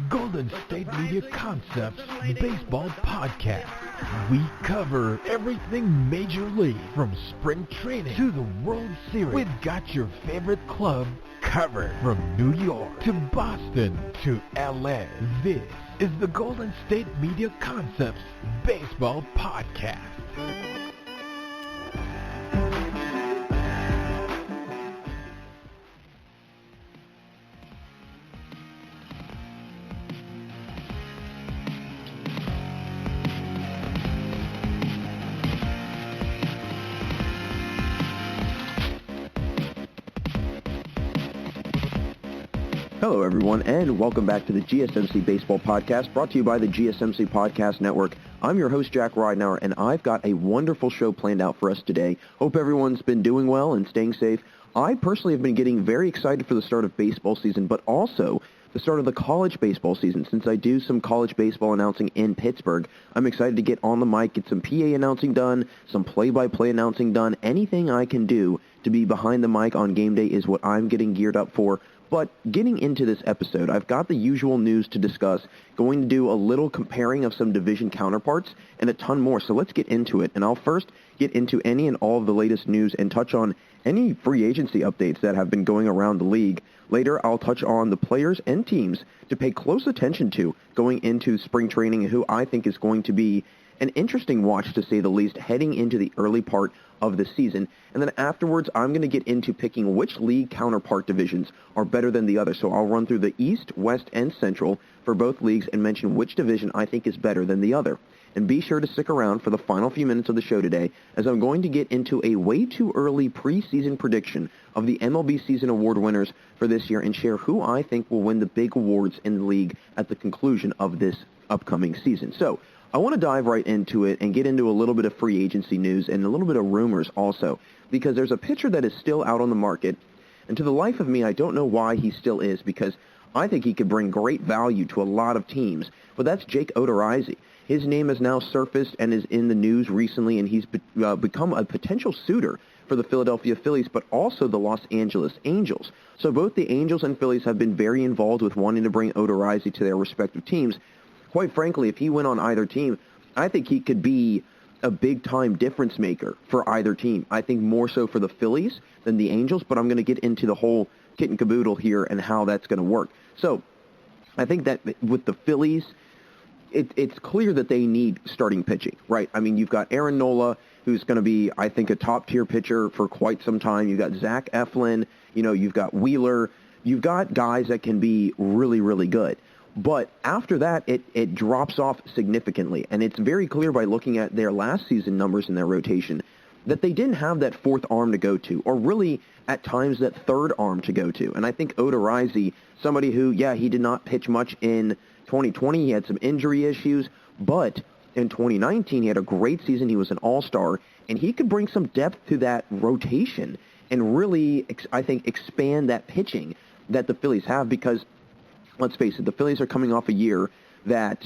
Golden State Media Concepts Baseball Podcast. We cover everything Major League, from spring training to the World Series. We've got your favorite club covered, from New York to Boston to LA. This is the Golden State Media Concepts Baseball Podcast. Hello, everyone, and welcome back to the GSMC Baseball Podcast, brought to you by the GSMC Podcast Network. I'm your host, Jack Ridenour, and I've got a wonderful show planned out for us today. Hope everyone's been doing well and staying safe. I personally have been getting very excited for the start of baseball season, but also the start of the college baseball season. Since I do some college baseball announcing in Pittsburgh, I'm excited to get on the mic, get some PA announcing done, some play-by-play announcing done. Anything I can do to be behind the mic on game day is what I'm getting geared up for. But getting into this episode, I've got the usual news to discuss, going to do a little comparing of some division counterparts and a ton more. So let's get into it. And I'll first get into any and all of the latest news and touch on any free agency updates that have been going around the league. Later, I'll touch on the players and teams to pay close attention to going into spring training, who I think is going to be an interesting watch, to say the least, heading into the early part of the season. And then afterwards, I'm going to get into picking which league counterpart divisions are better than the other. So I'll run through the East, West, and Central for both leagues and mention which division I think is better than the other. And be sure to stick around for the final few minutes of the show today, as I'm going to get into a way too early preseason prediction of the MLB Season Award winners for this year and share who I think will win the big awards in the league at the conclusion of this upcoming season. So I want to dive right into it and get into a little bit of free agency news and a little bit of rumors also, because there's a pitcher that is still out on the market, and to the life of me, I don't know why he still is, because I think he could bring great value to a lot of teams, but that's Jake Odorizzi. His name has now surfaced and is in the news recently, and he's become a potential suitor for the Philadelphia Phillies, but also the Los Angeles Angels. So both the Angels and Phillies have been very involved with wanting to bring Odorizzi to their respective teams. Quite frankly, if he went on either team, I think he could be a big-time difference maker for either team. I think more so for the Phillies than the Angels, but I'm going to get into the whole kit and caboodle here and how that's going to work. So I think that with the Phillies, it's clear that they need starting pitching, right? I mean, you've got Aaron Nola, who's going to be, I think, a top-tier pitcher for quite some time. You've got Zach Eflin. You've got Wheeler. You've got guys that can be really, really good. But after that, it drops off significantly. And it's very clear by looking at their last season numbers in their rotation that they didn't have that fourth arm to go to, or really at times that third arm to go to. And I think Odorizzi, somebody who, he did not pitch much in 2020. He had some injury issues. But in 2019, he had a great season. He was an all-star. And he could bring some depth to that rotation and really, I think, expand that pitching that the Phillies have, because let's face it, the Phillies are coming off a year that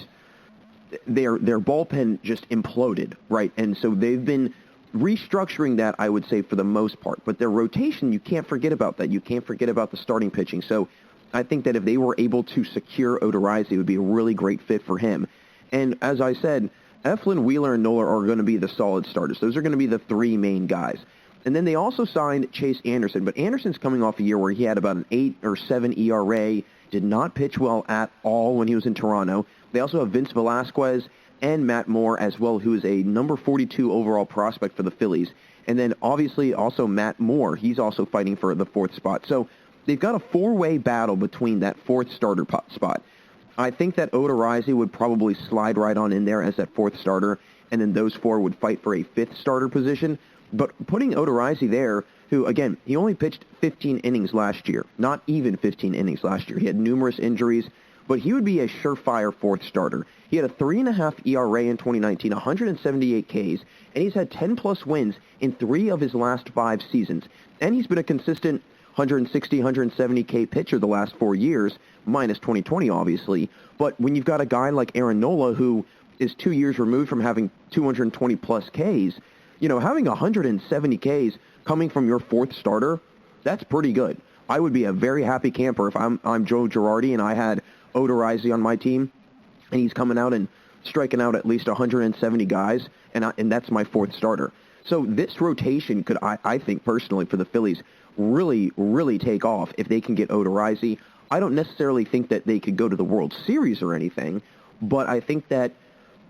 their bullpen just imploded, right? And so they've been restructuring that, I would say, for the most part. But their rotation, you can't forget about that. You can't forget about the starting pitching. So I think that if they were able to secure Odorizzi, it would be a really great fit for him. And as I said, Eflin, Wheeler, and Nola are going to be the solid starters. Those are going to be the three main guys. And then they also signed Chase Anderson. But Anderson's coming off a year where he had about an 8 or 7 ERA, did not pitch well at all when he was in Toronto. They also have Vince Velasquez and Matt Moore as well, who is a number 42 overall prospect for the Phillies. And then obviously also Matt Moore. He's also fighting for the fourth spot. So they've got a four-way battle between that fourth starter spot. I think that Odorizzi would probably slide right on in there as that fourth starter, and then those four would fight for a fifth starter position. But putting Odorizzi there, who, again, he only pitched 15 innings last year, not even 15 innings last year. He had numerous injuries, but he would be a surefire fourth starter. He had a 3.5 ERA in 2019, 178 Ks, and he's had 10-plus wins in 3 of his last 5 seasons. And he's been a consistent 160, 170 K pitcher the last 4 years, minus 2020, obviously. But when you've got a guy like Aaron Nola, who is 2 years removed from having 220-plus Ks, having 170 Ks coming from your fourth starter, that's pretty good. I would be a very happy camper if I'm Joe Girardi and I had Odorizzi on my team, and he's coming out and striking out at least 170 guys, and that's my fourth starter. So this rotation could, I think personally, for the Phillies, really, really take off if they can get Odorizzi. I don't necessarily think that they could go to the World Series or anything, but I think that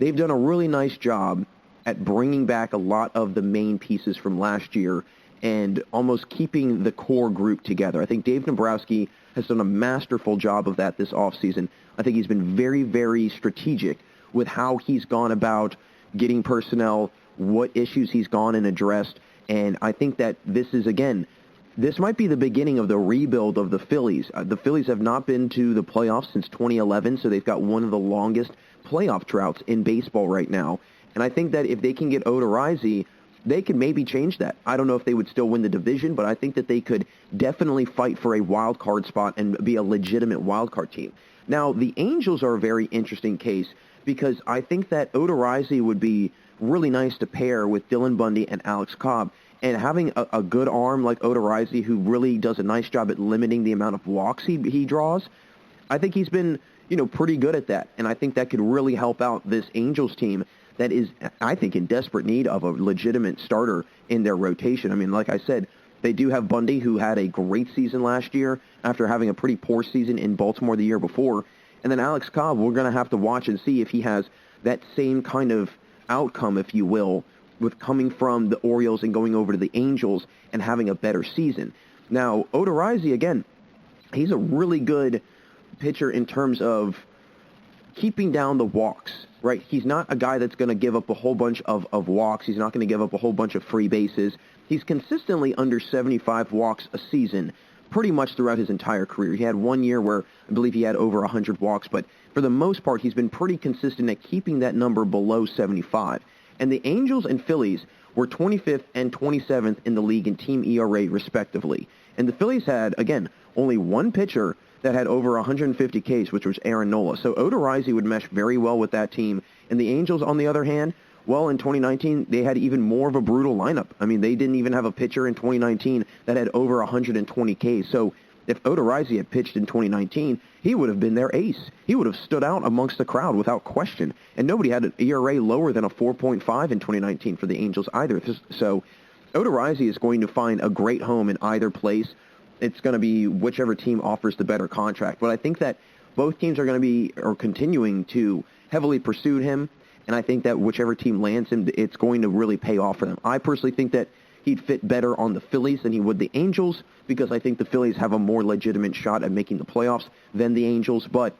they've done a really nice job at bringing back a lot of the main pieces from last year and almost keeping the core group together. I think Dave Dombrowski has done a masterful job of that this offseason. I think he's been very, very strategic with how he's gone about getting personnel, what issues he's gone and addressed, and I think that this is, again, this might be the beginning of the rebuild of the Phillies. The Phillies have not been to the playoffs since 2011, so they've got one of the longest playoff droughts in baseball right now. And I think that if they can get Odorizzi, they could maybe change that. I don't know if they would still win the division, but I think that they could definitely fight for a wild card spot and be a legitimate wild card team. Now, the Angels are a very interesting case because I think that Odorizzi would be really nice to pair with Dylan Bundy and Alex Cobb. And having a good arm like Odorizzi, who really does a nice job at limiting the amount of walks he draws, I think he's been, pretty good at that. And I think that could really help out this Angels team that is, I think, in desperate need of a legitimate starter in their rotation. I mean, like I said, they do have Bundy, who had a great season last year after having a pretty poor season in Baltimore the year before. And then Alex Cobb, we're going to have to watch and see if he has that same kind of outcome, if you will, with coming from the Orioles and going over to the Angels and having a better season. Now, Odorizzi, again, he's a really good pitcher in terms of keeping down the walks, right? He's not a guy that's going to give up a whole bunch of walks. He's not going to give up a whole bunch of free bases. He's consistently under 75 walks a season pretty much throughout his entire career. He had one year where I believe he had over 100 walks, but for the most part, he's been pretty consistent at keeping that number below 75. And the Angels and Phillies were 25th and 27th in the league in team ERA, respectively. And the Phillies had, again, only one pitcher that had over 150 Ks, which was Aaron Nola. So Odorizzi would mesh very well with that team. And the Angels, on the other hand, well, in 2019, they had even more of a brutal lineup. I mean, they didn't even have a pitcher in 2019 that had over 120 Ks. So if Odorizzi had pitched in 2019, he would have been their ace. He would have stood out amongst the crowd without question. And nobody had an ERA lower than a 4.5 in 2019 for the Angels either. So Odorizzi is going to find a great home in either place. It's going to be whichever team offers the better contract. But I think that both teams are going to be or continuing to heavily pursue him. And I think that whichever team lands him, it's going to really pay off for them. I personally think that he'd fit better on the Phillies than he would the Angels because I think the Phillies have a more legitimate shot at making the playoffs than the Angels. But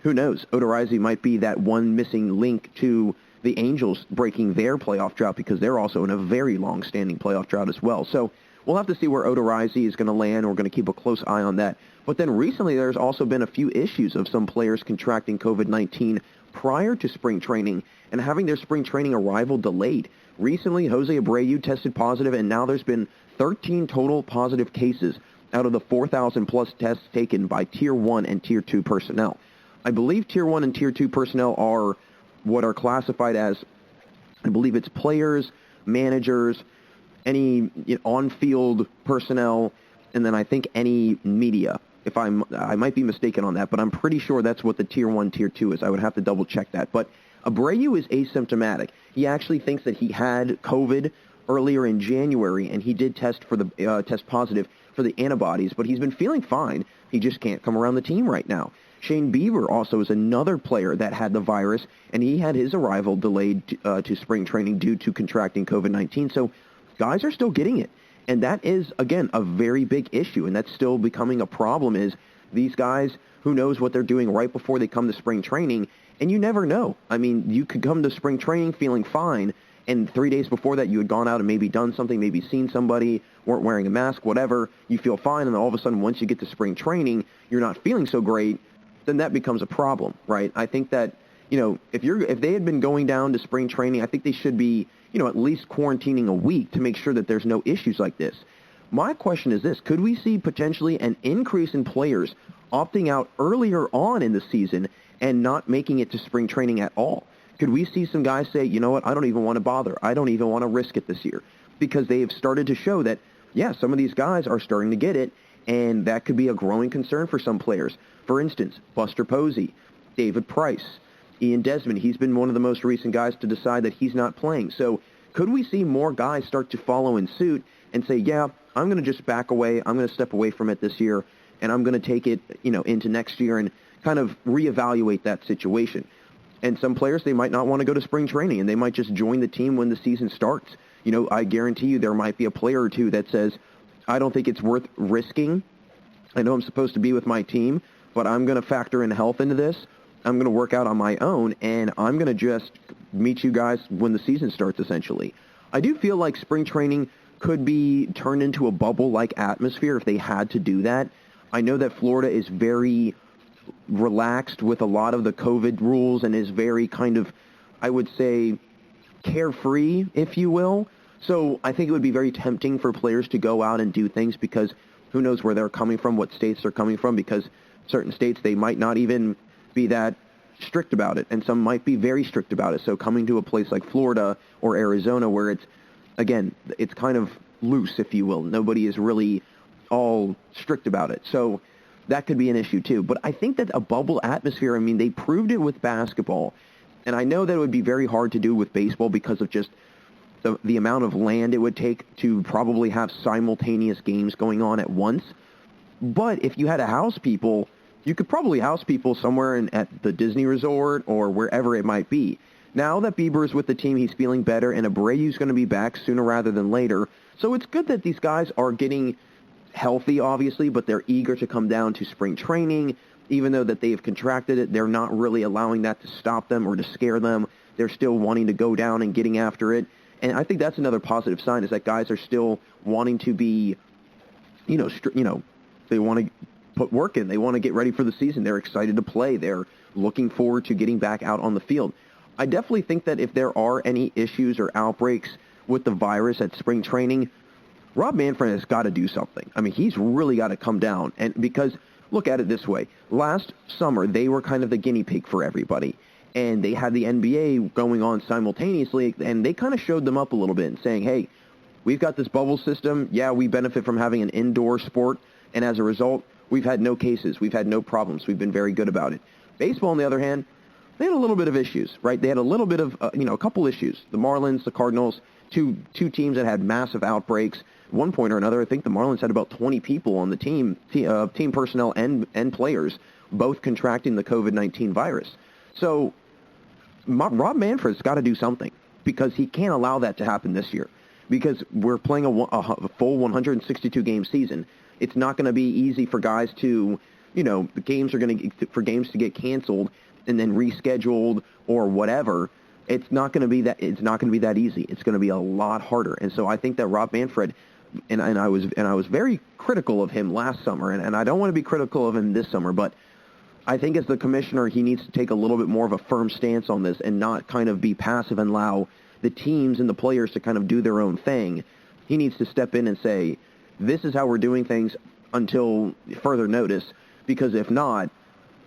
who knows? Odorizzi might be that one missing link to the Angels breaking their playoff drought because they're also in a very long-standing playoff drought as well. So we'll have to see where Odorizzi is going to land. We're going to keep a close eye on that. But then recently there's also been a few issues of some players contracting COVID-19 prior to spring training and having their spring training arrival delayed. Recently, Jose Abreu tested positive, and now there's been 13 total positive cases out of the 4,000-plus tests taken by Tier 1 and Tier 2 personnel. I believe Tier 1 and Tier 2 personnel are what are classified as, I believe it's players, managers, any on-field personnel, and then I think any media. I might be mistaken on that, but I'm pretty sure that's what the Tier 1, Tier 2 is. I would have to double-check that. But Abreu is asymptomatic. He actually thinks that he had COVID earlier in January, and he did test positive for the antibodies, but he's been feeling fine. He just can't come around the team right now. Shane Bieber also is another player that had the virus, and he had his arrival delayed to spring training due to contracting COVID-19. So guys are still getting it. And that is, again, a very big issue, and that's still becoming a problem is these guys, who knows what they're doing right before they come to spring training, and you never know. I mean, you could come to spring training feeling fine, and 3 days before that you had gone out and maybe done something, maybe seen somebody, weren't wearing a mask, whatever, you feel fine, and then all of a sudden once you get to spring training, you're not feeling so great, then that becomes a problem, right? I think that, if they had been going down to spring training, I think they should be, at least quarantining a week to make sure that there's no issues like this. My question is this: could we see potentially an increase in players opting out earlier on in the season and not making it to spring training at all? Could we see some guys say, you know what, I don't even want to bother. I don't even want to risk it this year, because they have started to show that, yeah, some of these guys are starting to get it, and that could be a growing concern for some players. For instance, Buster Posey, David Price, Ian Desmond. He's been one of the most recent guys to decide that he's not playing. So could we see more guys start to follow in suit and say, yeah, I'm going to just back away, I'm going to step away from it this year, and I'm going to take it, into next year and kind of reevaluate that situation. And some players, they might not want to go to spring training, and they might just join the team when the season starts. I guarantee you there might be a player or two that says, I don't think it's worth risking. I know I'm supposed to be with my team, but I'm going to factor in health into this. I'm going to work out on my own, and I'm going to just meet you guys when the season starts, essentially. I do feel like spring training could be turned into a bubble-like atmosphere if they had to do that. I know that Florida is very relaxed with a lot of the COVID rules and is very kind of, I would say, carefree, if you will. So I think it would be very tempting for players to go out and do things because who knows where they're coming from, what states they're coming from, because certain states, they might not even be that strict about it, and some might be very strict about it. So coming to a place like Florida or Arizona where it's, again, it's kind of loose, if you will. Nobody is really all strict about it. So that could be an issue too. But I think that a bubble atmosphere, I mean, they proved it with basketball. And I know that it would be very hard to do with baseball because of just the amount of land it would take to probably have simultaneous games going on at once. But if you had to house people, you could probably house people somewhere at the Disney Resort or wherever it might be. Now that Bieber is with the team, he's feeling better, and Abreu's going to be back sooner rather than later. So it's good that these guys are getting healthy, obviously, but they're eager to come down to spring training. Even though that they've contracted it, they're not really allowing that to stop them or to scare them. They're still wanting to go down and getting after it. And I think that's another positive sign, is that guys are still wanting to be, they want to put work in. They want to get ready for the season. They're excited to play. They're looking forward to getting back out on the field. I definitely think that if there are any issues or outbreaks with the virus at spring training, Rob Manfred has got to do something. I mean, he's really got to come down. And because, look at it this way. Last summer, they were kind of the guinea pig for everybody. And they had the NBA going on simultaneously, and they kind of showed them up a little bit and saying, hey, we've got this bubble system. Yeah, we benefit from having an indoor sport. And as a result, we've had no cases. We've had no problems. We've been very good about it. Baseball, on the other hand, they had a little bit of issues, right? They had a little bit of, a couple issues. The Marlins, the Cardinals, two teams that had massive outbreaks. At one point or another, I think the Marlins had about 20 people on the team personnel and players, both contracting the COVID-19 virus. So Rob Manfred's got to do something, because he can't allow that to happen this year, because we're playing a full 162-game season. It's not going to be easy for guys to, the games are going to, for games to get canceled and then rescheduled or whatever. It's not going to be that. It's not going to be that easy. It's going to be a lot harder. And so I think that Rob Manfred, and I was very critical of him last summer, and I don't want to be critical of him this summer, but I think as the commissioner, he needs to take a little bit more of a firm stance on this and not kind of be passive and allow the teams and the players to kind of do their own thing. He needs to step in and say, this is how we're doing things until further notice, because if not,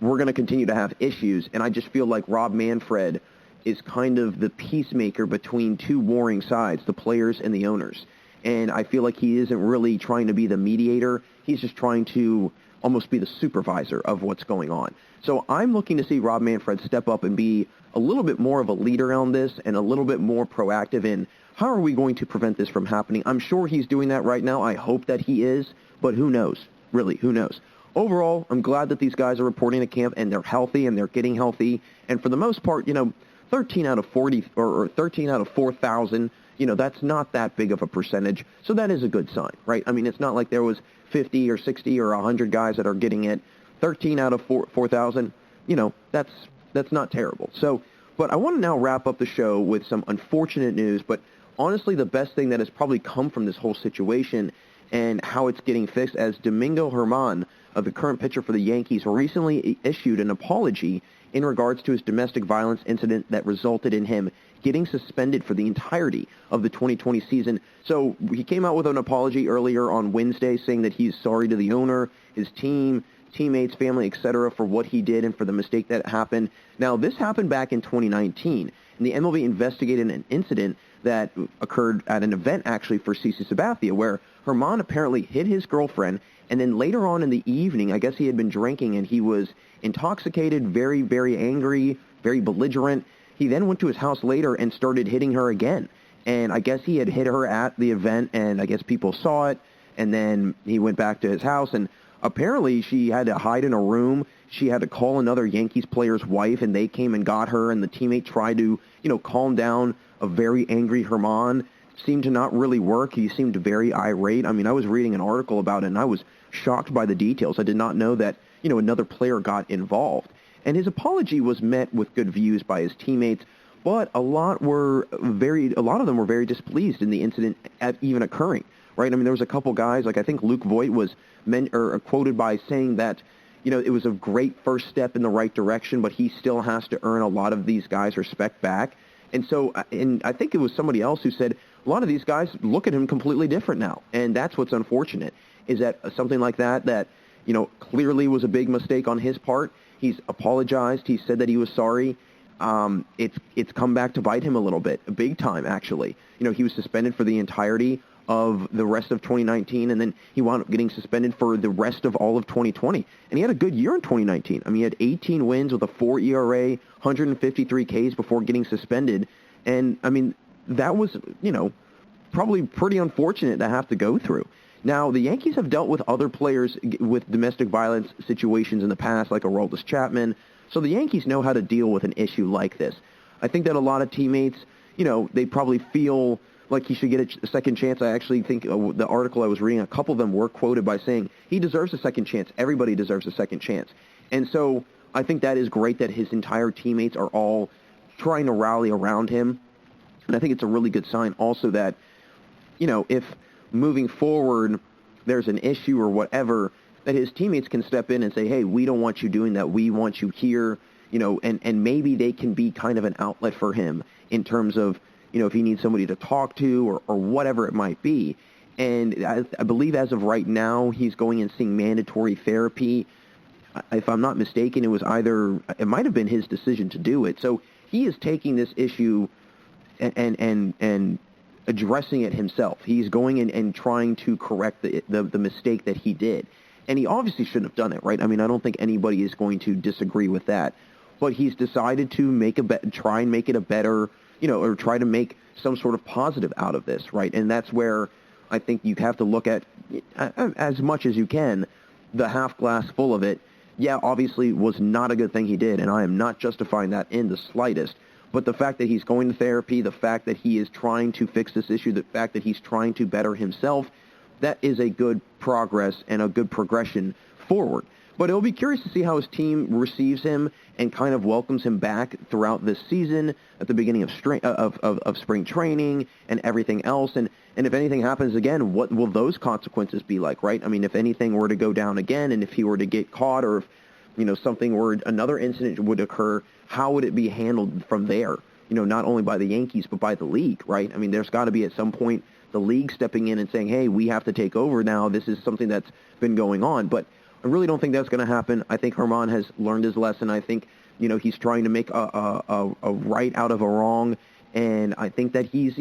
we're going to continue to have issues. And I just feel like Rob Manfred is kind of the peacemaker between two warring sides, the players and the owners. And I feel like he isn't really trying to be the mediator. He's just trying to almost be the supervisor of what's going on. So I'm looking to see Rob Manfred step up and be a little bit more of a leader on this and a little bit more proactive in how are we going to prevent this from happening. I'm sure he's doing that right now. I hope that he is, but who knows? Really, who knows? Overall, I'm glad that these guys are reporting to camp and they're healthy and they're getting healthy. And for the most part, 13 out of 40 or 13 out of 4,000, that's not that big of a percentage. So that is a good sign, right? I mean, it's not like there was 50 or 60 or 100 guys that are getting it. 13 out of 4,000, that's not terrible. So, but I want to now wrap up the show with some unfortunate news, but honestly, the best thing that has probably come from this whole situation and how it's getting fixed, as Domingo Germán, the current pitcher for the Yankees, recently issued an apology in regards to his domestic violence incident that resulted in him getting suspended for the entirety of the 2020 season. So he came out with an apology earlier on Wednesday saying that he's sorry to the owner, his team, teammates, family, etc. for what he did and for the mistake that happened. Now, this happened back in 2019, and the MLB investigated an incident that occurred at an event actually for CC Sabathia, where Germán apparently hit his girlfriend And then later on in the evening, I guess he had been drinking and he was intoxicated, very, very angry, very belligerent. He then went to his house later and started hitting her again. And I guess he had hit her at the event, and I guess people saw it. And then he went back to his house, and apparently she had to hide in a room. She had to call another Yankees player's wife, and they came and got her, and the teammate tried to, calm down a very angry Herman. Seemed to not really work. He seemed very irate. I mean, I was reading an article about it, and I was shocked by the details. I did not know that, another player got involved. And his apology was met with good views by his teammates, but a lot of them were very displeased in the incident even occurring, right? I mean, there was a couple guys, like I think Luke Voigt was quoted by saying that, it was a great first step in the right direction, but he still has to earn a lot of these guys' respect back. And so, and I think it was somebody else who said a lot of these guys look at him completely different now. And that's what's unfortunate, is that something like that, clearly was a big mistake on his part. He's apologized. He said that he was sorry. It's come back to bite him a little bit, big time, actually. He was suspended for the entirety of the rest of 2019, and then he wound up getting suspended for the rest of all of 2020. And he had a good year in 2019. I mean, he had 18 wins with a 4 ERA, 153 Ks before getting suspended. And, I mean, that was, probably pretty unfortunate to have to go through. Now, the Yankees have dealt with other players with domestic violence situations in the past, like Aroldis Chapman. So the Yankees know how to deal with an issue like this. I think that a lot of teammates, they probably feel like he should get a second chance. I actually think the article I was reading, a couple of them were quoted by saying he deserves a second chance. Everybody deserves a second chance. And so I think that is great that his entire teammates are all trying to rally around him. And I think it's a really good sign also that, if moving forward there's an issue or whatever, that his teammates can step in and say, hey, we don't want you doing that. We want you here, and maybe they can be kind of an outlet for him in terms of, if he needs somebody to talk to or whatever it might be. And I believe as of right now, he's going and seeing mandatory therapy. If I'm not mistaken, it might have been his decision to do it. So he is taking this issue and addressing it himself. He's going in and trying to correct the mistake that he did. And he obviously shouldn't have done it, right? I mean, I don't think anybody is going to disagree with that. But he's decided to try and make it a better, or try to make some sort of positive out of this, right? And that's where I think you have to look at, as much as you can, the half glass full of it. Yeah, obviously was not a good thing he did, and I am not justifying that in the slightest. But the fact that he's going to therapy, the fact that he is trying to fix this issue, the fact that he's trying to better himself, that is a good progress and a good progression forward. But it'll be curious to see how his team receives him and kind of welcomes him back throughout this season, at the beginning of spring training and everything else. And if anything happens again, what will those consequences be like, right? I mean, if anything were to go down again and if he were to get caught or if, another incident would occur, how would it be handled from there? Not only by the Yankees, but by the league, right? I mean, there's got to be at some point the league stepping in and saying, hey, we have to take over now. This is something that's been going on. But I really don't think that's going to happen. I think Herman has learned his lesson. I think, he's trying to make a right out of a wrong. And I think that he's,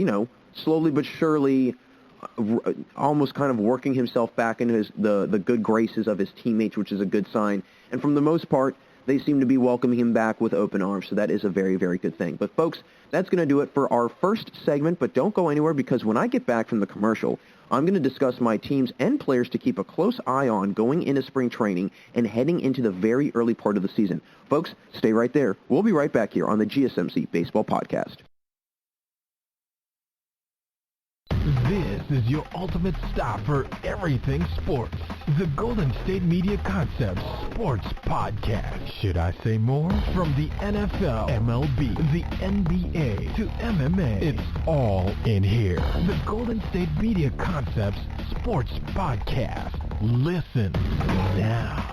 slowly but surely almost kind of working himself back into the good graces of his teammates, which is a good sign. And from the most part, they seem to be welcoming him back with open arms, so that is a very, very good thing. But folks, that's going to do it for our first segment, but don't go anywhere because when I get back from the commercial, I'm going to discuss my teams and players to keep a close eye on going into spring training and heading into the very early part of the season. Folks, stay right there. We'll be right back here on the GSMC Baseball Podcast. This is your ultimate stop for everything sports. The Golden State Media Concepts Sports Podcast. Should I say more? From the NFL, MLB, the NBA, to MMA, it's all in here. The Golden State Media Concepts Sports Podcast. Listen now.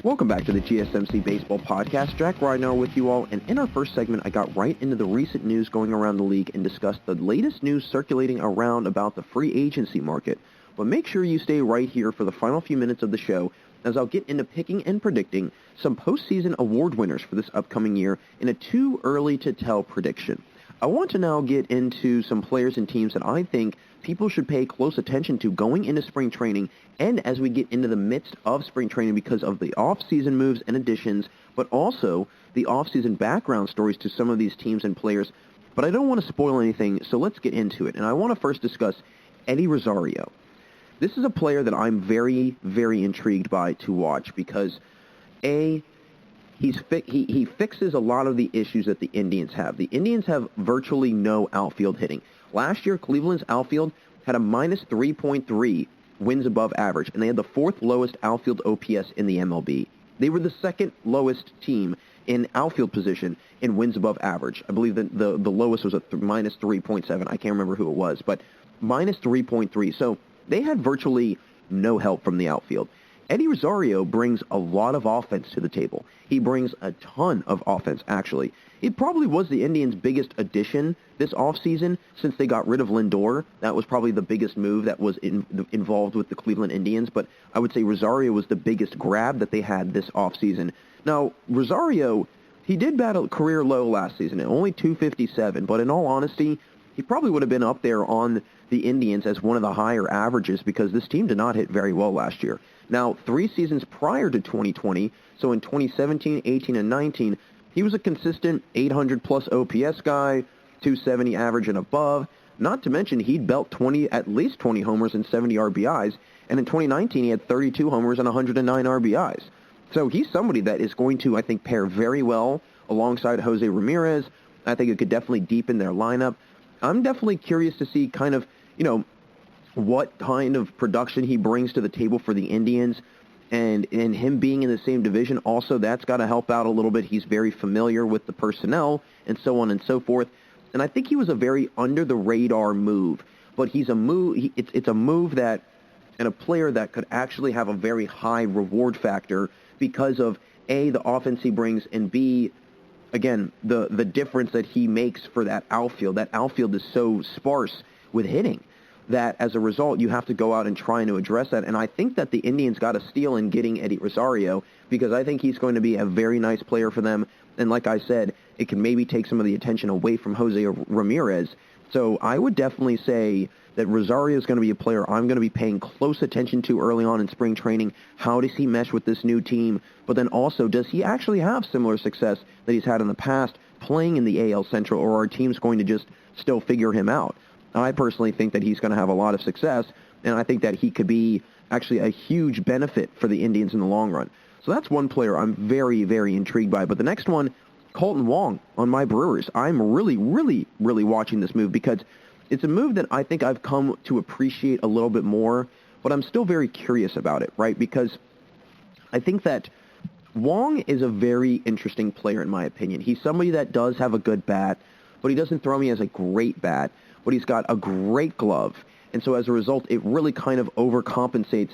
Welcome back to the GSMC Baseball Podcast. Jack Ridenour with you all, and in our first segment, I got right into the recent news going around the league and discussed the latest news circulating around about the free agency market. But make sure you stay right here for the final few minutes of the show, as I'll get into picking and predicting some postseason award winners for this upcoming year in a too early to tell prediction. I want to now get into some players and teams that I think people should pay close attention to going into spring training and as we get into the midst of spring training because of the off-season moves and additions, but also the off-season background stories to some of these teams and players. But I don't want to spoil anything, so let's get into it. And I want to first discuss Eddie Rosario. This is a player that I'm very, very intrigued by to watch because, he fixes a lot of the issues that the Indians have. The Indians have virtually no outfield hitting. Last year, Cleveland's outfield had a minus 3.3 wins above average, and they had the fourth lowest outfield OPS in the MLB. They were the second lowest team in outfield position in wins above average. I believe that the lowest was a minus 3.7. I can't remember who it was, but minus 3.3. So they had virtually no help from the outfield. Eddie Rosario brings a lot of offense to the table. He brings a ton of offense, actually. It probably was the Indians' biggest addition this offseason since they got rid of Lindor. That was probably the biggest move that was involved with the Cleveland Indians, but I would say Rosario was the biggest grab that they had this offseason. Now, Rosario, he did bat a career low last season at only 257, but in all honesty, he probably would have been up there on the Indians as one of the higher averages because this team did not hit very well last year. Now, 3 seasons prior to 2020, so in 2017, 18, and 19, he was a consistent 800-plus OPS guy, 270 average and above. Not to mention, he'd belt at least 20 homers and 70 RBIs, and in 2019, he had 32 homers and 109 RBIs. So he's somebody that is going to, I think, pair very well alongside Jose Ramirez. I think it could definitely deepen their lineup. I'm definitely curious to see kind of, what kind of production he brings to the table for the Indians. And him being in the same division, also, that's got to help out a little bit. He's very familiar with the personnel and so on and so forth. And I think he was a very under-the-radar move. But it's a move that, and a player that could actually have a very high reward factor because of, A, the offense he brings, and B, again, the difference that he makes for that outfield. That outfield is so sparse with hitting that as a result, you have to go out and try to address that. And I think that the Indians got a steal in getting Eddie Rosario because I think he's going to be a very nice player for them. And like I said, it can maybe take some of the attention away from Jose Ramirez. So I would definitely say that Rosario is going to be a player I'm going to be paying close attention to early on in spring training. How does he mesh with this new team? But then also, does he actually have similar success that he's had in the past playing in the AL Central, or are teams going to just still figure him out? I personally think that he's going to have a lot of success, and I think that he could be actually a huge benefit for the Indians in the long run. So that's one player I'm very, very intrigued by. But the next one, Colton Wong on my Brewers. I'm really, really, really watching this move because it's a move that I think I've come to appreciate a little bit more, but I'm still very curious about it, right? Because I think that Wong is a very interesting player in my opinion. He's somebody that does have a good bat, but he doesn't throw me as a great bat. But he's got a great glove. And so as a result, it really kind of overcompensates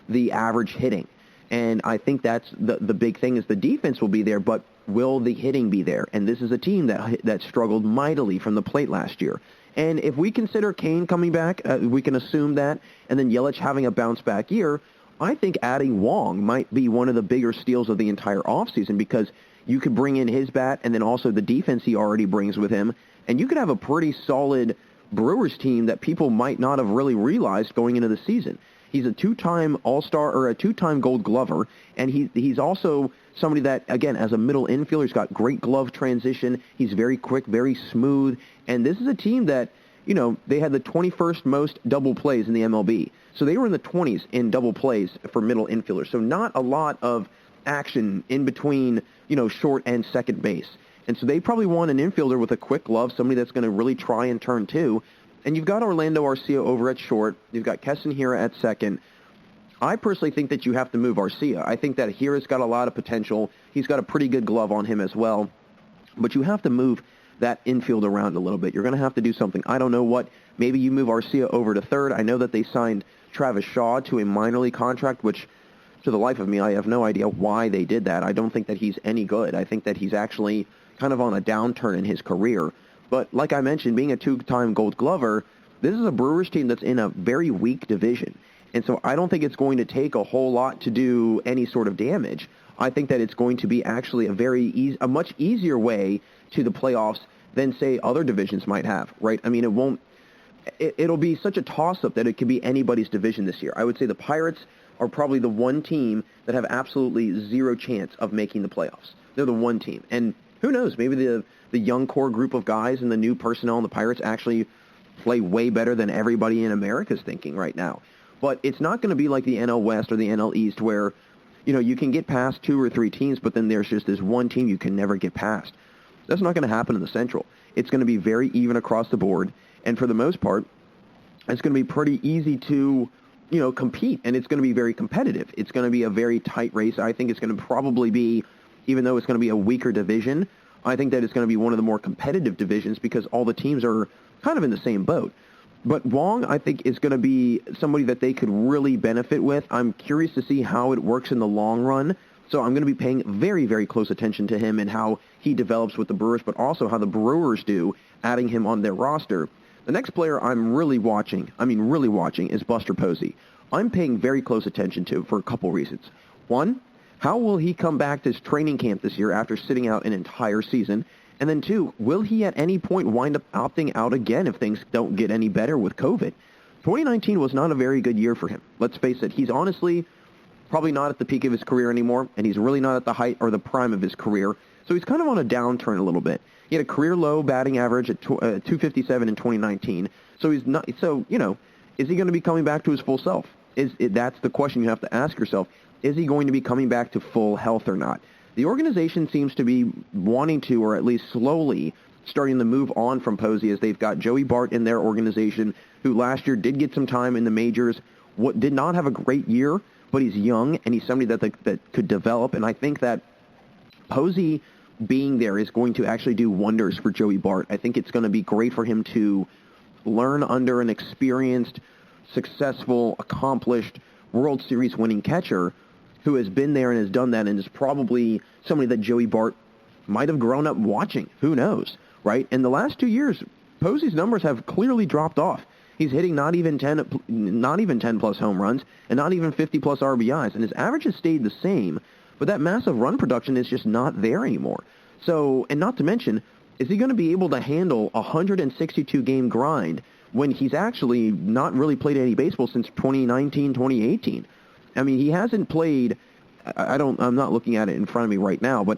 the average hitting. And I think that's the big thing is the defense will be there, but will the hitting be there? And this is a team that struggled mightily from the plate last year. And if we consider Kane coming back, we can assume that, and then Yelich having a bounce-back year, I think adding Wong might be one of the bigger steals of the entire offseason because you could bring in his bat and then also the defense he already brings with him, and you could have a pretty solid Brewers team that people might not have really realized going into the season. He's a 2-time All-Star or a 2-time Gold Glover, and he's also somebody that, again, as a middle infielder, he's got great glove transition. He's very quick, very smooth, and this is a team that, they had the 21st most double plays in the MLB. So they were in the 20s in double plays for middle infielders. So not a lot of action in between, short and second base. And so they probably want an infielder with a quick glove, somebody that's going to really try and turn too. And you've got Orlando Arcia over at short. You've got Keston Hiura at second. I personally think that you have to move Arcia. I think that Hiura's got a lot of potential. He's got a pretty good glove on him as well. But you have to move that infield around a little bit. You're going to have to do something. I don't know what. Maybe you move Arcia over to third. I know that they signed Travis Shaw to a minor league contract, which to the life of me, I have no idea why they did that. I don't think that he's any good. I think that he's actually kind of on a downturn in his career. But like I mentioned, being a two-time Gold Glover, this is a Brewers team that's in a very weak division. And so I don't think it's going to take a whole lot to do any sort of damage. I think that it's going to be actually a much easier way to the playoffs than, say, other divisions might have, right? I mean, it'll be such a toss-up that it could be anybody's division this year. I would say the Pirates are probably the one team that have absolutely zero chance of making the playoffs. They're the one team. And who knows, maybe the young core group of guys and the new personnel in the Pirates actually play way better than everybody in America is thinking right now. But it's not going to be like the NL West or the NL East where, you can get past 2 or 3 teams, but then there's just this one team you can never get past. That's not going to happen in the Central. It's going to be very even across the board. And for the most part, it's going to be pretty easy to compete, and it's going to be very competitive. It's going to be a very tight race. I think it's going to probably be, even though it's going to be a weaker division, I think that it's going to be one of the more competitive divisions because all the teams are kind of in the same boat. But Wong, I think, is going to be somebody that they could really benefit with. I'm curious to see how it works in the long run. So I'm going to be paying very, very close attention to him and how he develops with the Brewers, but also how the Brewers do, adding him on their roster. The next player I'm really watching, is Buster Posey. I'm paying very close attention to for a couple reasons. One, how will he come back to his training camp this year after sitting out an entire season? And then two, will he at any point wind up opting out again if things don't get any better with COVID? 2019 was not a very good year for him. Let's face it, he's honestly probably not at the peak of his career anymore, and he's really not at the height or the prime of his career. So he's kind of on a downturn a little bit. He had a career low batting average at 257 in 2019. So he's not. So is he going to be coming back to his full self? That's the question you have to ask yourself. Is he going to be coming back to full health or not? The organization seems to be wanting to, or at least slowly, starting to move on from Posey as they've got Joey Bart in their organization, who last year did get some time in the majors, did not have a great year, but he's young and he's somebody that could develop. And I think that Posey being there is going to actually do wonders for Joey Bart. I think it's going to be great for him to learn under an experienced, successful, accomplished World Series winning catcher who has been there and has done that and is probably somebody that Joey Bart might have grown up watching. Who knows, right? In the last 2 years, Posey's numbers have clearly dropped off. He's hitting not even 10 plus home runs and not even 50 plus RBIs, and his average has stayed the same, but that massive run production is just not there anymore. So, and not to mention, is he going to be able to handle a 162-game grind when he's actually not really played any baseball since 2019, 2018? I mean, he hasn't played, I'm not looking at it in front of me right now, but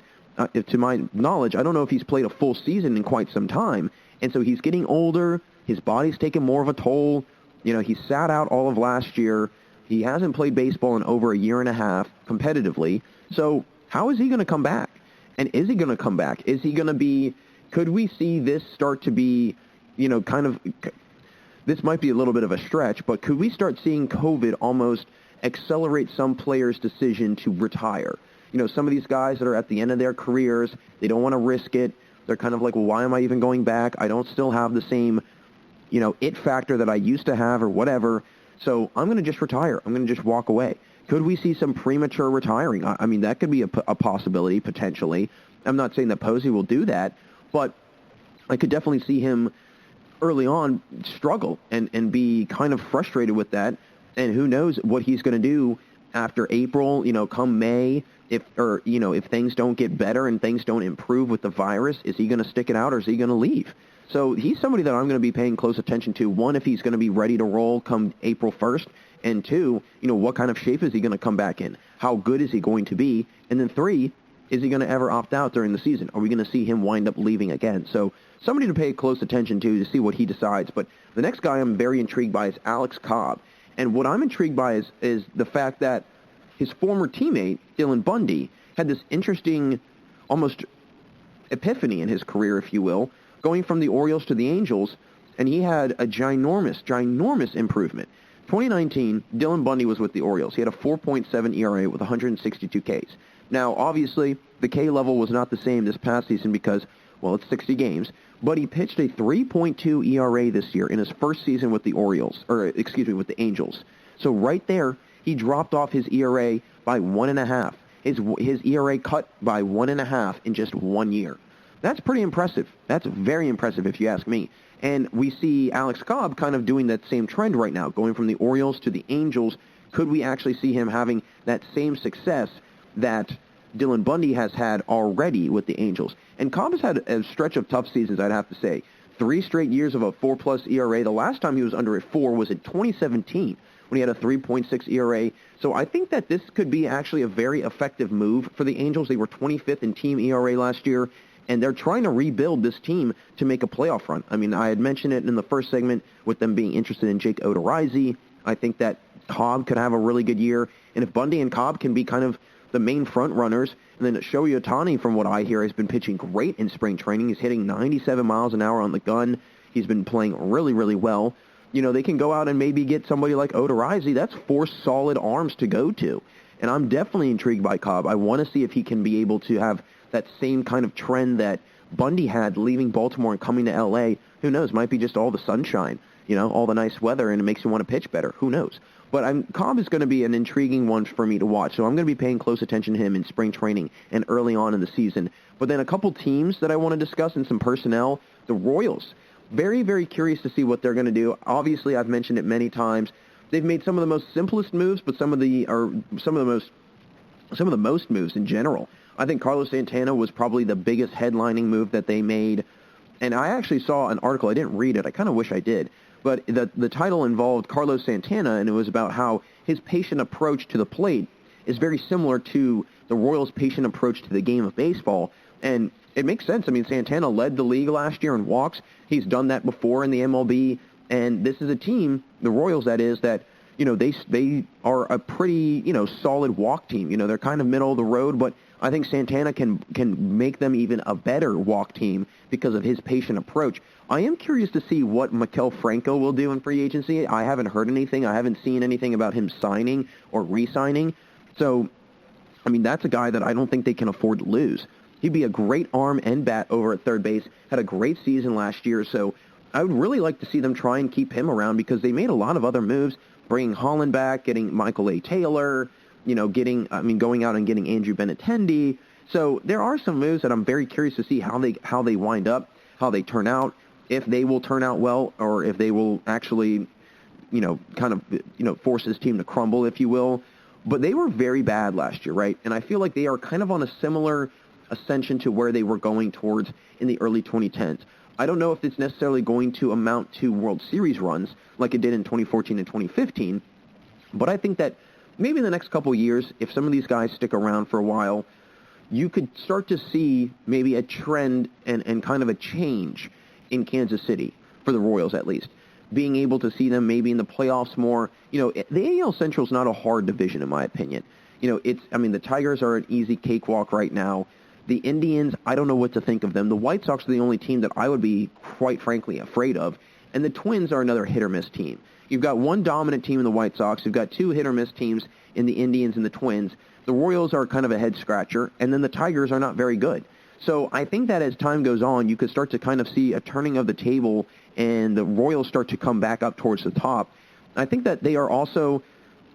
to my knowledge, I don't know if he's played a full season in quite some time. And so he's getting older. His body's taking more of a toll. He sat out all of last year. He hasn't played baseball in over a year and a half competitively. So how is he going to come back? And is he going to come back? Is he going to be, could we see this start to be, this might be a little bit of a stretch, but could we start seeing COVID almost accelerate some players' decision to retire? Some of these guys that are at the end of their careers, they don't want to risk it. They're kind of like, well, why am I even going back? I don't still have the same, it factor that I used to have or whatever. So I'm going to just retire. I'm going to just walk away. Could we see some premature retiring? I mean, that could be a possibility, potentially. I'm not saying that Posey will do that, but I could definitely see him early on struggle and be kind of frustrated with that. And who knows what he's going to do after April, come May, if things don't get better and things don't improve with the virus. Is he going to stick it out or is he going to leave? So he's somebody that I'm going to be paying close attention to. One, if he's going to be ready to roll come April 1st. And two, what kind of shape is he going to come back in? How good is he going to be? And then three, is he going to ever opt out during the season? Are we going to see him wind up leaving again? So somebody to pay close attention to see what he decides. But the next guy I'm very intrigued by is Alex Cobb. And what I'm intrigued by is the fact that his former teammate, Dylan Bundy, had this interesting, almost epiphany in his career, if you will, going from the Orioles to the Angels, and he had a ginormous improvement. 2019, Dylan Bundy was with the Orioles. He had a 4.7 ERA with 162 Ks. Now, obviously, the K level was not the same this past season because, well, it's 60 games, but he pitched a 3.2 ERA this year in his first season with the with the Angels. So right there, he dropped off his ERA by 1.5. His ERA cut by 1.5 in just 1 year. That's pretty impressive. That's very impressive if you ask me. And we see Alex Cobb kind of doing that same trend right now, going from the Orioles to the Angels. Could we actually see him having that same success that Dylan Bundy has had already with the Angels? And Cobb has had a stretch of tough seasons, I'd have to say. 3 straight years of a 4+ ERA. The last time he was under a 4 was in 2017 when he had a 3.6 ERA. So I think that this could be actually a very effective move for the Angels. They were 25th in team ERA last year, and they're trying to rebuild this team to make a playoff run. I mean, I had mentioned it in the first segment with them being interested in Jake Odorizzi. I think that Cobb could have a really good year, and if Bundy and Cobb can be kind of the main front runners, and then Shohei Ohtani, from what I hear, has been pitching great in spring training. He's hitting 97 miles an hour on the gun. He's been playing really, really well. You know, they can go out and maybe get somebody like Odorizzi. That's 4 solid arms to go to, and I'm definitely intrigued by Cobb. I want to see if he can be able to have that same kind of trend that Bundy had leaving Baltimore and coming to L.A. Who knows? Might be just all the sunshine, you know, all the nice weather, and it makes you want to pitch better. Who knows? But Cobb is going to be an intriguing one for me to watch, so I'm going to be paying close attention to him in spring training and early on in the season. But then a couple teams that I want to discuss and some personnel. The Royals. Very, very curious to see what they're going to do. Obviously, I've mentioned it many times. They've made some of the most simplest moves, but some of the most moves in general. I think Carlos Santana was probably the biggest headlining move that they made. And I actually saw an article. I didn't read it. I kind of wish I did. But the title involved Carlos Santana, and it was about how his patient approach to the plate is very similar to the Royals' patient approach to the game of baseball. And it makes sense. I mean, Santana led the league last year in walks. He's done that before in the MLB. And this is a team, the Royals that is, that, you know, they are a pretty, you know, solid walk team. You know, they're kind of middle of the road, but I think Santana can make them even a better walk team because of his patient approach. I am curious to see what Maikel Franco will do in free agency. I haven't heard anything. I haven't seen anything about him signing or re-signing. So, I mean, that's a guy that I don't think they can afford to lose. He'd be a great arm and bat over at third base. Had a great season last year, so I would really like to see them try and keep him around because they made a lot of other moves, bringing Holland back, getting Michael A. Taylor, you know, going out and getting Andrew Benintendi. So there are some moves that I'm very curious to see how they wind up, how they turn out, if they will turn out well, or if they will actually, you know, kind of, you know, force this team to crumble, if you will. But they were very bad last year, right? And I feel like they are kind of on a similar ascension to where they were going towards in the early 2010s. I don't know if it's necessarily going to amount to World Series runs like it did in 2014 and 2015, but I think that maybe in the next couple of years, if some of these guys stick around for a while, you could start to see maybe a trend and kind of a change in Kansas City, for the Royals at least. Being able to see them maybe in the playoffs more. You know, the AL Central is not a hard division, in my opinion. You know, the Tigers are an easy cakewalk right now. The Indians, I don't know what to think of them. The White Sox are the only team that I would be, quite frankly, afraid of. And the Twins are another hit-or-miss team. You've got one dominant team in the White Sox. You've got 2 hit-or-miss teams in the Indians and the Twins. The Royals are kind of a head-scratcher, and then the Tigers are not very good. So I think that as time goes on, you could start to kind of see a turning of the table, and the Royals start to come back up towards the top. I think that they are also,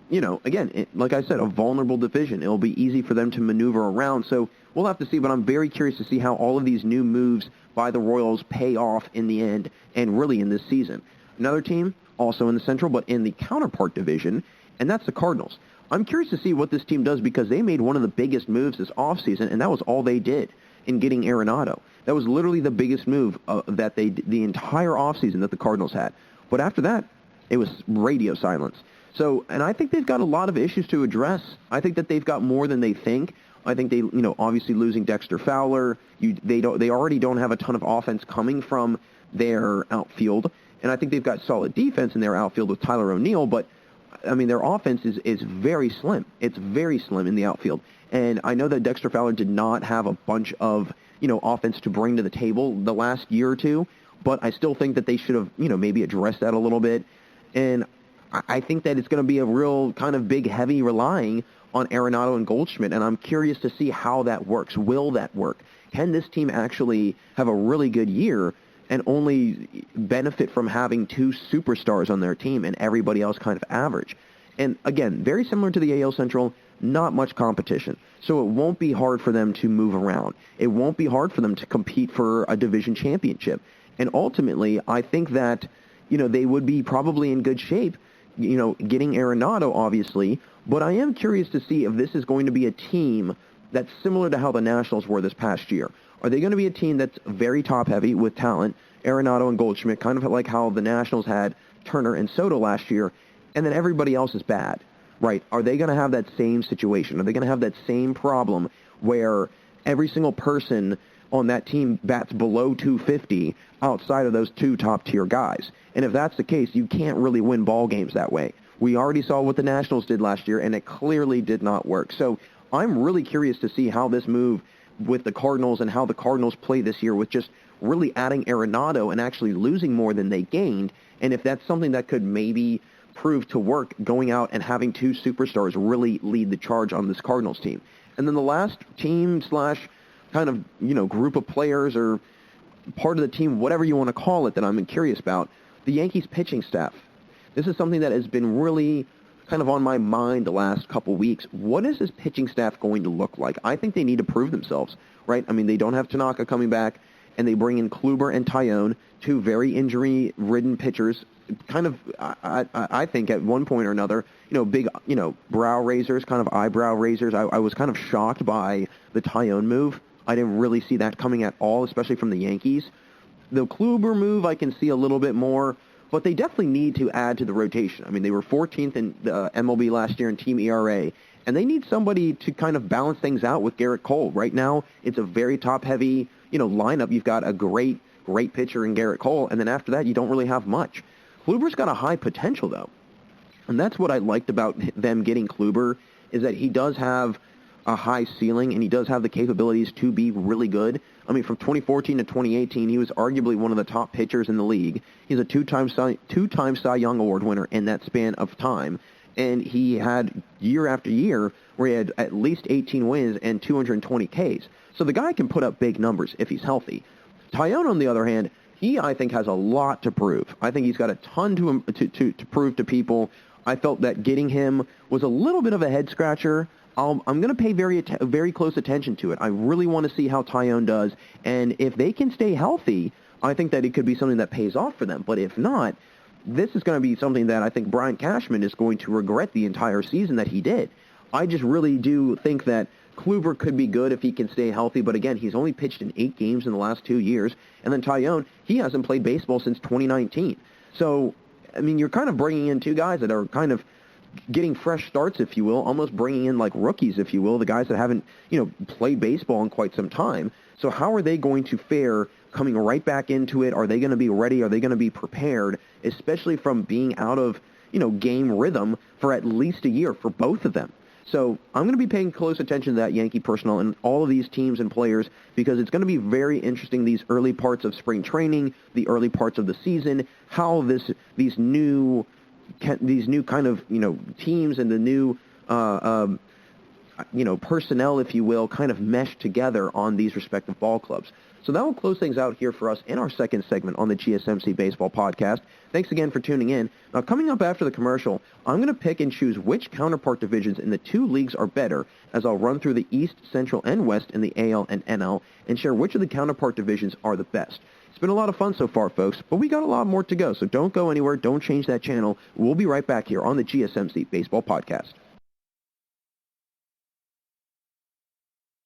you know, again, like I said, a vulnerable division. It'll be easy for them to maneuver around. So we'll have to see, but I'm very curious to see how all of these new moves by the Royals pay off in the end and really in this season. Another team, also in the Central, but in the counterpart division, and that's the Cardinals. I'm curious to see what this team does because they made one of the biggest moves this offseason, and that was all they did in getting Arenado. That was literally the biggest move that the entire offseason that the Cardinals had. But after that, it was radio silence. So, and I think they've got a lot of issues to address. I think that they've got more than they think. I think they, you know, obviously losing Dexter Fowler, they already don't have a ton of offense coming from their outfield, and I think they've got solid defense in their outfield with Tyler O'Neill, but I mean their offense is very slim. It's very slim in the outfield, and I know that Dexter Fowler did not have a bunch of, you know, offense to bring to the table the last year or two, but I still think that they should have, you know, maybe addressed that a little bit, and I think that it's going to be a real kind of big, heavy relying on Arenado and Goldschmidt, and I'm curious to see how that works. Will that work? Can this team actually have a really good year and only benefit from having 2 superstars on their team and everybody else kind of average? And again, very similar to the AL Central, not much competition. So it won't be hard for them to move around. It won't be hard for them to compete for a division championship. And ultimately, I think that, they would be probably in good shape, getting Arenado, obviously. But I am curious to see if this is going to be a team that's similar to how the Nationals were this past year. Are they going to be a team that's very top-heavy with talent, Arenado and Goldschmidt, kind of like how the Nationals had Turner and Soto last year, and then everybody else is bad, right? Are they going to have that same situation? Are they going to have that same problem where every single person on that team bats below 250 outside of those two top-tier guys? And if that's the case, you can't really win ball games that way. We already saw what the Nationals did last year, and it clearly did not work. So I'm really curious to see how this move with the Cardinals and how the Cardinals play this year with just really adding Arenado and actually losing more than they gained, and if that's something that could maybe prove to work, going out and having two superstars really lead the charge on this Cardinals team. And then the last team / kind of, group of players or part of the team, whatever you want to call it, that I'm curious about, the Yankees pitching staff. This is something that has been really kind of on my mind the last couple weeks. What is this pitching staff going to look like? I think they need to prove themselves, right? I mean, they don't have Tanaka coming back, and they bring in Kluber and Tyone, two very injury-ridden pitchers, kind of, I think, at one point or another, big, brow raisers, kind of eyebrow raisers. I was kind of shocked by the Tyone move. I didn't really see that coming at all, especially from the Yankees. The Kluber move, I can see a little bit more, but they definitely need to add to the rotation. I mean, they were 14th in the MLB last year in team ERA, and they need somebody to kind of balance things out with Garrett Cole. Right now, it's a very top-heavy, lineup. You've got a great pitcher in Garrett Cole, and then after that, you don't really have much. Kluber's got a high potential, though, and that's what I liked about them getting Kluber, is that he does have a high ceiling, and he does have the capabilities to be really good. I mean, from 2014 to 2018, he was arguably one of the top pitchers in the league. He's a two-time Cy Young Award winner in that span of time, and he had year after year where he had at least 18 wins and 220 Ks. So the guy can put up big numbers if he's healthy. Tyone, on the other hand, he, I think, has a lot to prove. I think he's got a ton to prove to people. I felt that getting him was a little bit of a head-scratcher. I'm going to pay very close attention to it. I really want to see how Tyone does, and if they can stay healthy, I think that it could be something that pays off for them. But if not, this is going to be something that I think Brian Cashman is going to regret the entire season that he did. I just really do think that Kluber could be good if he can stay healthy, but again, he's only pitched in 8 games in the last 2 years, and then Tyone, he hasn't played baseball since 2019. So, I mean, you're kind of bringing in two guys that are kind of getting fresh starts, if you will, almost bringing in like rookies, if you will, the guys that haven't, played baseball in quite some time. So how are they going to fare coming right back into it? Are they going to be ready? Are they going to be prepared, especially from being out of, game rhythm for at least a year for both of them? So I'm going to be paying close attention to that Yankee personnel and all of these teams and players, because it's going to be very interesting, these early parts of spring training, the early parts of the season, how these new kind of, teams and the new, personnel, if you will, kind of mesh together on these respective ball clubs. So that will close things out here for us in our second segment on the GSMC Baseball Podcast. Thanks again for tuning in. Now, coming up after the commercial, I'm going to pick and choose which counterpart divisions in the two leagues are better, as I'll run through the East, Central, and West in the AL and NL, and share which of the counterpart divisions are the best. It's been a lot of fun so far, folks, but we got a lot more to go, so don't go anywhere, don't change that channel. We'll be right back here on the GSMC Baseball Podcast.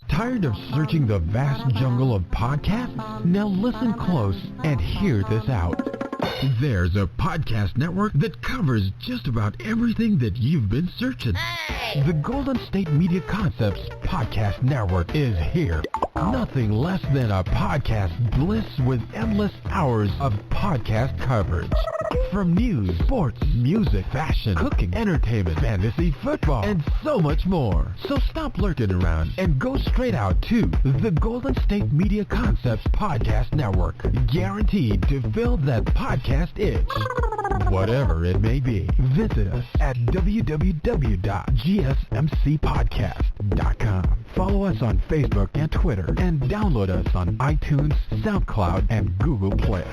Tired of searching the vast jungle of podcasts? Now listen close and hear this out. There's a podcast network that covers just about everything that you've been searching. Hey! The Golden State Media Concepts Podcast Network is here. Nothing less than a podcast bliss with endless hours of podcast coverage. From news, sports, music, fashion, cooking, entertainment, fantasy, football, and so much more. So stop lurking around and go straight out to the Golden State Media Concepts Podcast Network. Guaranteed to fill that podcast itch. Whatever it may be, visit us at www.gsmcpodcast.com. Follow us on Facebook and Twitter, and download us on iTunes, SoundCloud, and Google Play.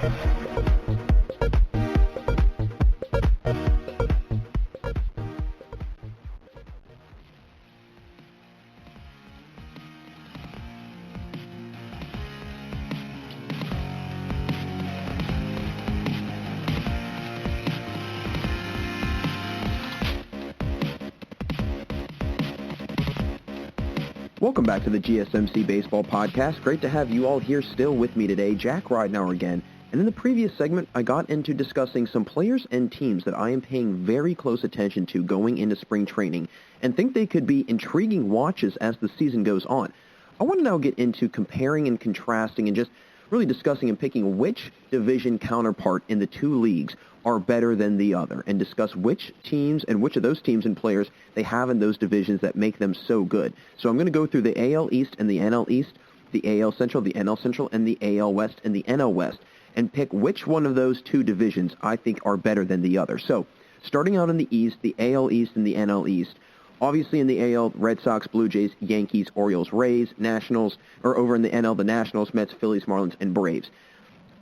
Welcome back to the GSMC Baseball Podcast. Great to have you all here still with me today. Jack Ridenauer again. And in the previous segment, I got into discussing some players and teams that I am paying very close attention to going into spring training and think they could be intriguing watches as the season goes on. I want to now get into comparing and contrasting and just really discussing and picking which division counterpart in the two leagues are better than the other and discuss which teams and which of those teams and players they have in those divisions that make them so good. So I'm going to go through the AL East and the NL East, the AL Central, the NL Central, and the AL West and the NL West, and pick which one of those two divisions I think are better than the other. So starting out in the East, the AL East and the NL East. Obviously in the AL, Red Sox, Blue Jays, Yankees, Orioles, Rays, Nationals, or over in the NL, the Nationals, Mets, Phillies, Marlins, and Braves.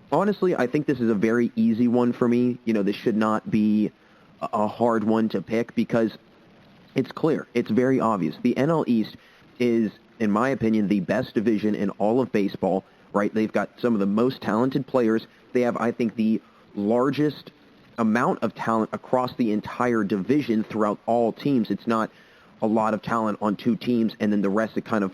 Honestly, I think this is a very easy one for me. This should not be a hard one to pick because it's clear. It's very obvious. The NL East is, in my opinion, the best division in all of baseball, right? They've got some of the most talented players. They have, I think, the largest amount of talent across the entire division throughout all teams. It's not a lot of talent on two teams, and then the rest, it kind of,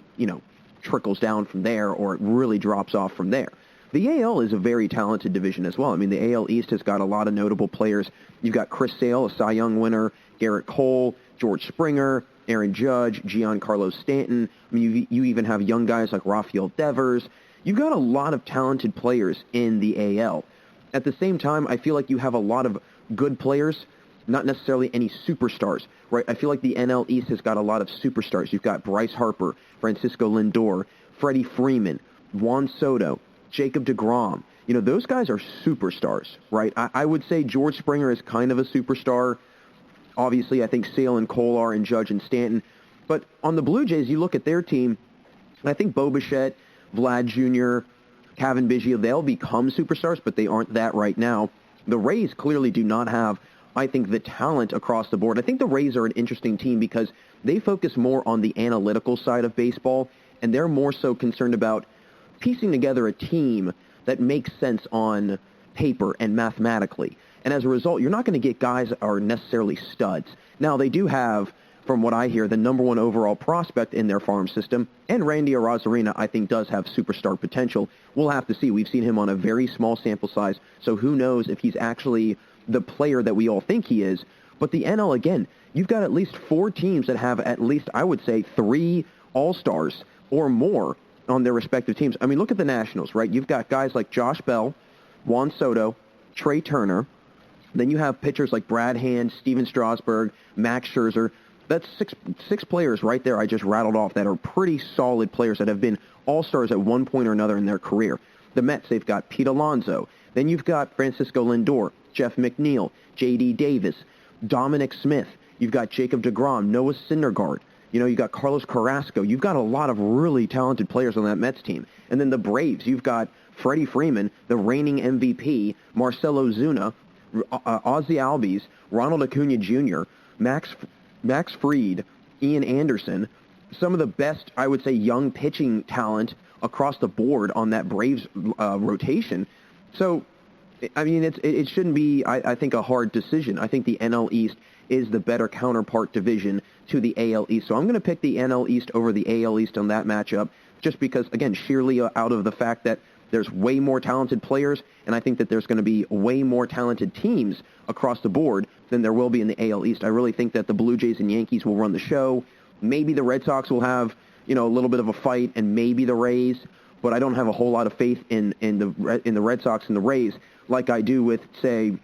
trickles down from there, or it really drops off from there. The AL is a very talented division as well. I mean, the AL East has got a lot of notable players. You've got Chris Sale, a Cy Young winner, Garrett Cole, George Springer, Aaron Judge, Giancarlo Stanton. I mean, you even have young guys like Rafael Devers. You've got a lot of talented players in the AL. At the same time, I feel like you have a lot of good players, not necessarily any superstars, right? I feel like the NL East has got a lot of superstars. You've got Bryce Harper, Francisco Lindor, Freddie Freeman, Juan Soto, Jacob deGrom. Those guys are superstars, right? I would say George Springer is kind of a superstar. Obviously, I think Sale and Cole are, and Judge and Stanton. But on the Blue Jays, you look at their team, I think Bo Bichette, Vlad Jr., Kevin Biggio, they'll become superstars, but they aren't that right now. The Rays clearly do not have, I think, the talent across the board. I think the Rays are an interesting team because they focus more on the analytical side of baseball, and they're more so concerned about piecing together a team that makes sense on paper and mathematically. And as a result, you're not going to get guys that are necessarily studs. Now, they do have, from what I hear, the number one overall prospect in their farm system, and Randy Arozarena, I think, does have superstar potential. We'll have to see. We've seen him on a very small sample size, so who knows if he's actually the player that we all think he is. But the NL, again, you've got at least 4 teams that have at least, I would say, 3 All-Stars or more on their respective teams. I mean, look at the Nationals, right? You've got guys like Josh Bell, Juan Soto, Trey Turner. Then you have pitchers like Brad Hand, Steven Strasburg, Max Scherzer. That's six players right there I just rattled off that are pretty solid players that have been all-stars at one point or another in their career. The Mets, they've got Pete Alonso. Then you've got Francisco Lindor, Jeff McNeil, J.D. Davis, Dominic Smith. You've got Jacob deGrom, Noah Syndergaard. You've got Carlos Carrasco. You've got a lot of really talented players on that Mets team. And then the Braves, you've got Freddie Freeman, the reigning MVP, Marcell Ozuna, Ozzie Albies, Ronald Acuna Jr., Max Fried, Ian Anderson, some of the best, I would say, young pitching talent across the board on that Braves rotation. So, I mean, it shouldn't be, I think, a hard decision. I think the NL East is the better counterpart division to the AL East. So I'm going to pick the NL East over the AL East on that matchup just because, again, sheerly out of the fact that there's way more talented players, and I think that there's going to be way more talented teams across the board than there will be in the AL East. I really think that the Blue Jays and Yankees will run the show. Maybe the Red Sox will have, a little bit of a fight, and maybe the Rays, but I don't have a whole lot of faith in the Red Sox and the Rays like I do with, say,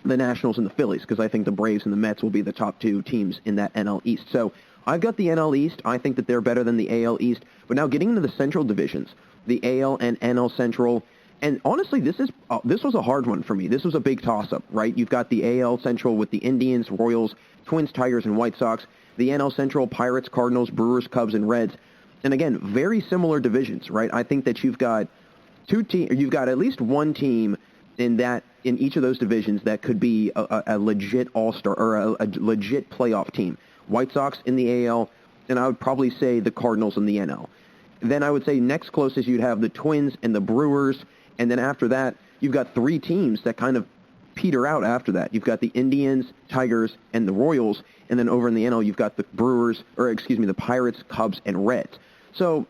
the Nationals and the Phillies, because I think the Braves and the Mets will be the top 2 teams in that NL East. So I've got the NL East. I think that they're better than the AL East. But now getting into the Central divisions, the AL and NL Central, and honestly, this was a hard one for me. This was a big toss-up, right? You've got the AL Central with the Indians, Royals, Twins, Tigers, and White Sox. The NL Central, Pirates, Cardinals, Brewers, Cubs, and Reds. And again, very similar divisions, right? I think that you've got at least one team in each of those divisions that could be a legit all-star or a legit playoff team. White Sox in the AL, and I would probably say the Cardinals in the NL. Then I would say next closest you'd have the Twins and the Brewers, and then after that you've got 3 teams that kind of peter out after that. You've got the Indians, Tigers, and the Royals, and then over in the NL, you've got the the Pirates, Cubs, and Reds. So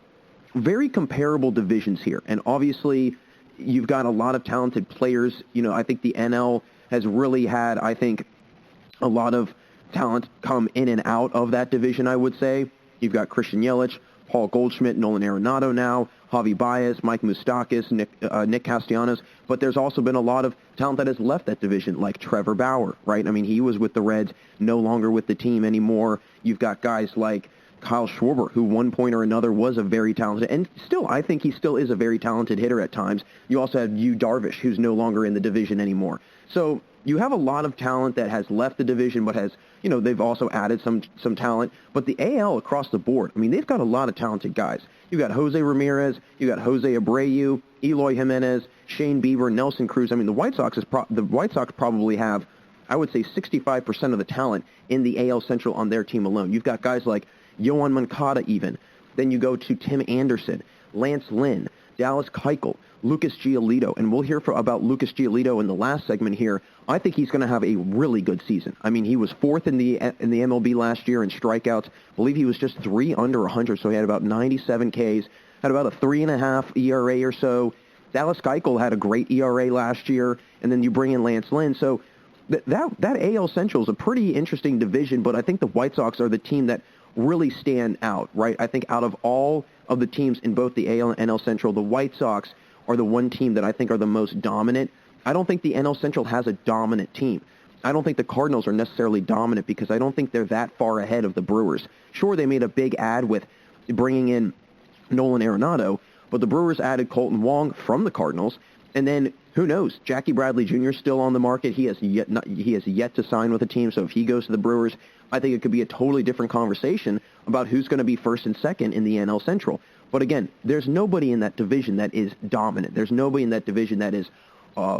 very comparable divisions here, and obviously you've got a lot of talented players. I think the NL has really had, a lot of talent come in and out of that division, I would say. You've got Christian Yelich, Paul Goldschmidt, Nolan Arenado now, Javi Baez, Mike Moustakas, Nick Castellanos, but there's also been a lot of talent that has left that division, like Trevor Bauer, right? I mean, he was with the Reds, no longer with the team anymore. You've got guys like Kyle Schwarber, who one point or another was a very talented, and still, I think he still is a very talented hitter at times. You also have Yu Darvish, who's no longer in the division anymore. So you have a lot of talent that has left the division, but has, they've also added some talent. But the AL across the board, I mean, they've got a lot of talented guys. You've got Jose Ramirez, you've got Jose Abreu, Eloy Jimenez, Shane Bieber, Nelson Cruz. I mean, the White Sox probably have, I would say, 65% of the talent in the AL Central on their team alone. You've got guys like Yohan Moncada even. Then you go to Tim Anderson, Lance Lynn, Dallas Keuchel, Lucas Giolito, and we'll hear about Lucas Giolito in the last segment here. I think he's going to have a really good season. I mean, he was fourth in the MLB last year in strikeouts. I believe he was just 3 under 100, so he had about 97 Ks, had about a 3.5 ERA or so. Dallas Keuchel had a great ERA last year, and then you bring in Lance Lynn. So that AL Central is a pretty interesting division, but I think the White Sox are the team that really stand out, right? I think out of all of the teams in both the AL and NL Central, the White Sox are the one team that I think are the most dominant. I don't think the NL Central has a dominant team. I don't think the Cardinals are necessarily dominant because I don't think they're that far ahead of the Brewers. Sure, they made a big ad with bringing in Nolan Arenado, but the Brewers added Colton Wong from the Cardinals, and then who knows? Jackie Bradley Jr. is still on the market. He has yet to sign with a team, so if he goes to the Brewers, I think it could be a totally different conversation about who's going to be first and second in the NL Central. But again, there's nobody in that division that is dominant. There's nobody in that division that is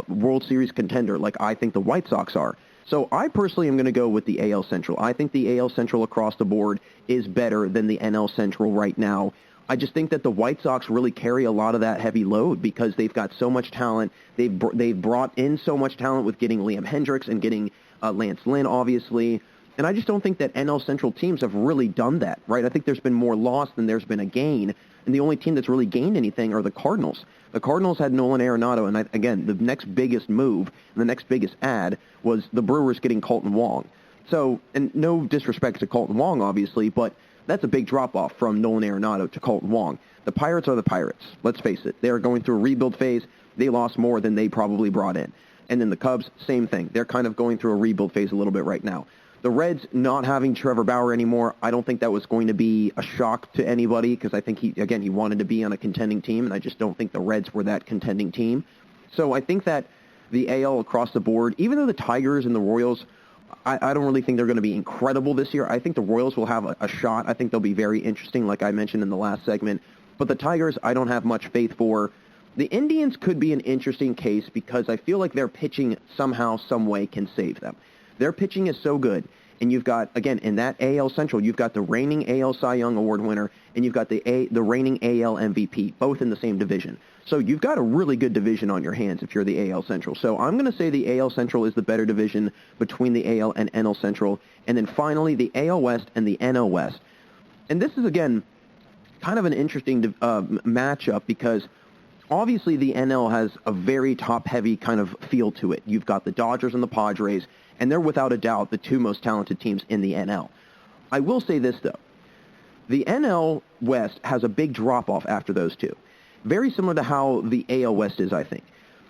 World Series contender like I think the White Sox are. So I personally am going to go with the AL Central. I think the AL Central across the board is better than the NL Central right now. I just think that the White Sox really carry a lot of that heavy load because they've got so much talent. They've brought in so much talent with getting Liam Hendricks and getting Lance Lynn, obviously. And I just don't think that NL Central teams have really done that, right? I think there's been more loss than there's been a gain. And the only team that's really gained anything are the Cardinals. The Cardinals had Nolan Arenado, and again, the next biggest move, and the next biggest ad was the Brewers getting Colton Wong. So, and no disrespect to Colton Wong, obviously, but that's a big drop-off from Nolan Arenado to Colton Wong. The Pirates are the Pirates. Let's face it. They are going through a rebuild phase. They lost more than they probably brought in. And then the Cubs, same thing. They're kind of going through a rebuild phase a little bit right now. The Reds not having Trevor Bauer anymore, I don't think that was going to be a shock to anybody because I think he wanted to be on a contending team, and I just don't think the Reds were that contending team. So I think that the AL across the board, even though the Tigers and the Royals, I don't really think they're going to be incredible this year. I think the Royals will have a shot. I think they'll be very interesting, like I mentioned in the last segment. But the Tigers, I don't have much faith for. The Indians could be an interesting case because I feel like their pitching somehow, some way can save them. Their pitching is so good, and you've got, again, in that AL Central, you've got the reigning AL Cy Young Award winner, and you've got the reigning AL MVP, both in the same division. So you've got a really good division on your hands if you're the AL Central. So I'm going to say the AL Central is the better division between the AL and NL Central, and then finally the AL West and the NL West. And this is, again, kind of an interesting matchup because obviously the NL has a very top-heavy kind of feel to it. You've got the Dodgers and the Padres, and they're without a doubt the two most talented teams in the NL. I will say this, though. The NL West has a big drop-off after those two. Very similar to how the AL West is, I think.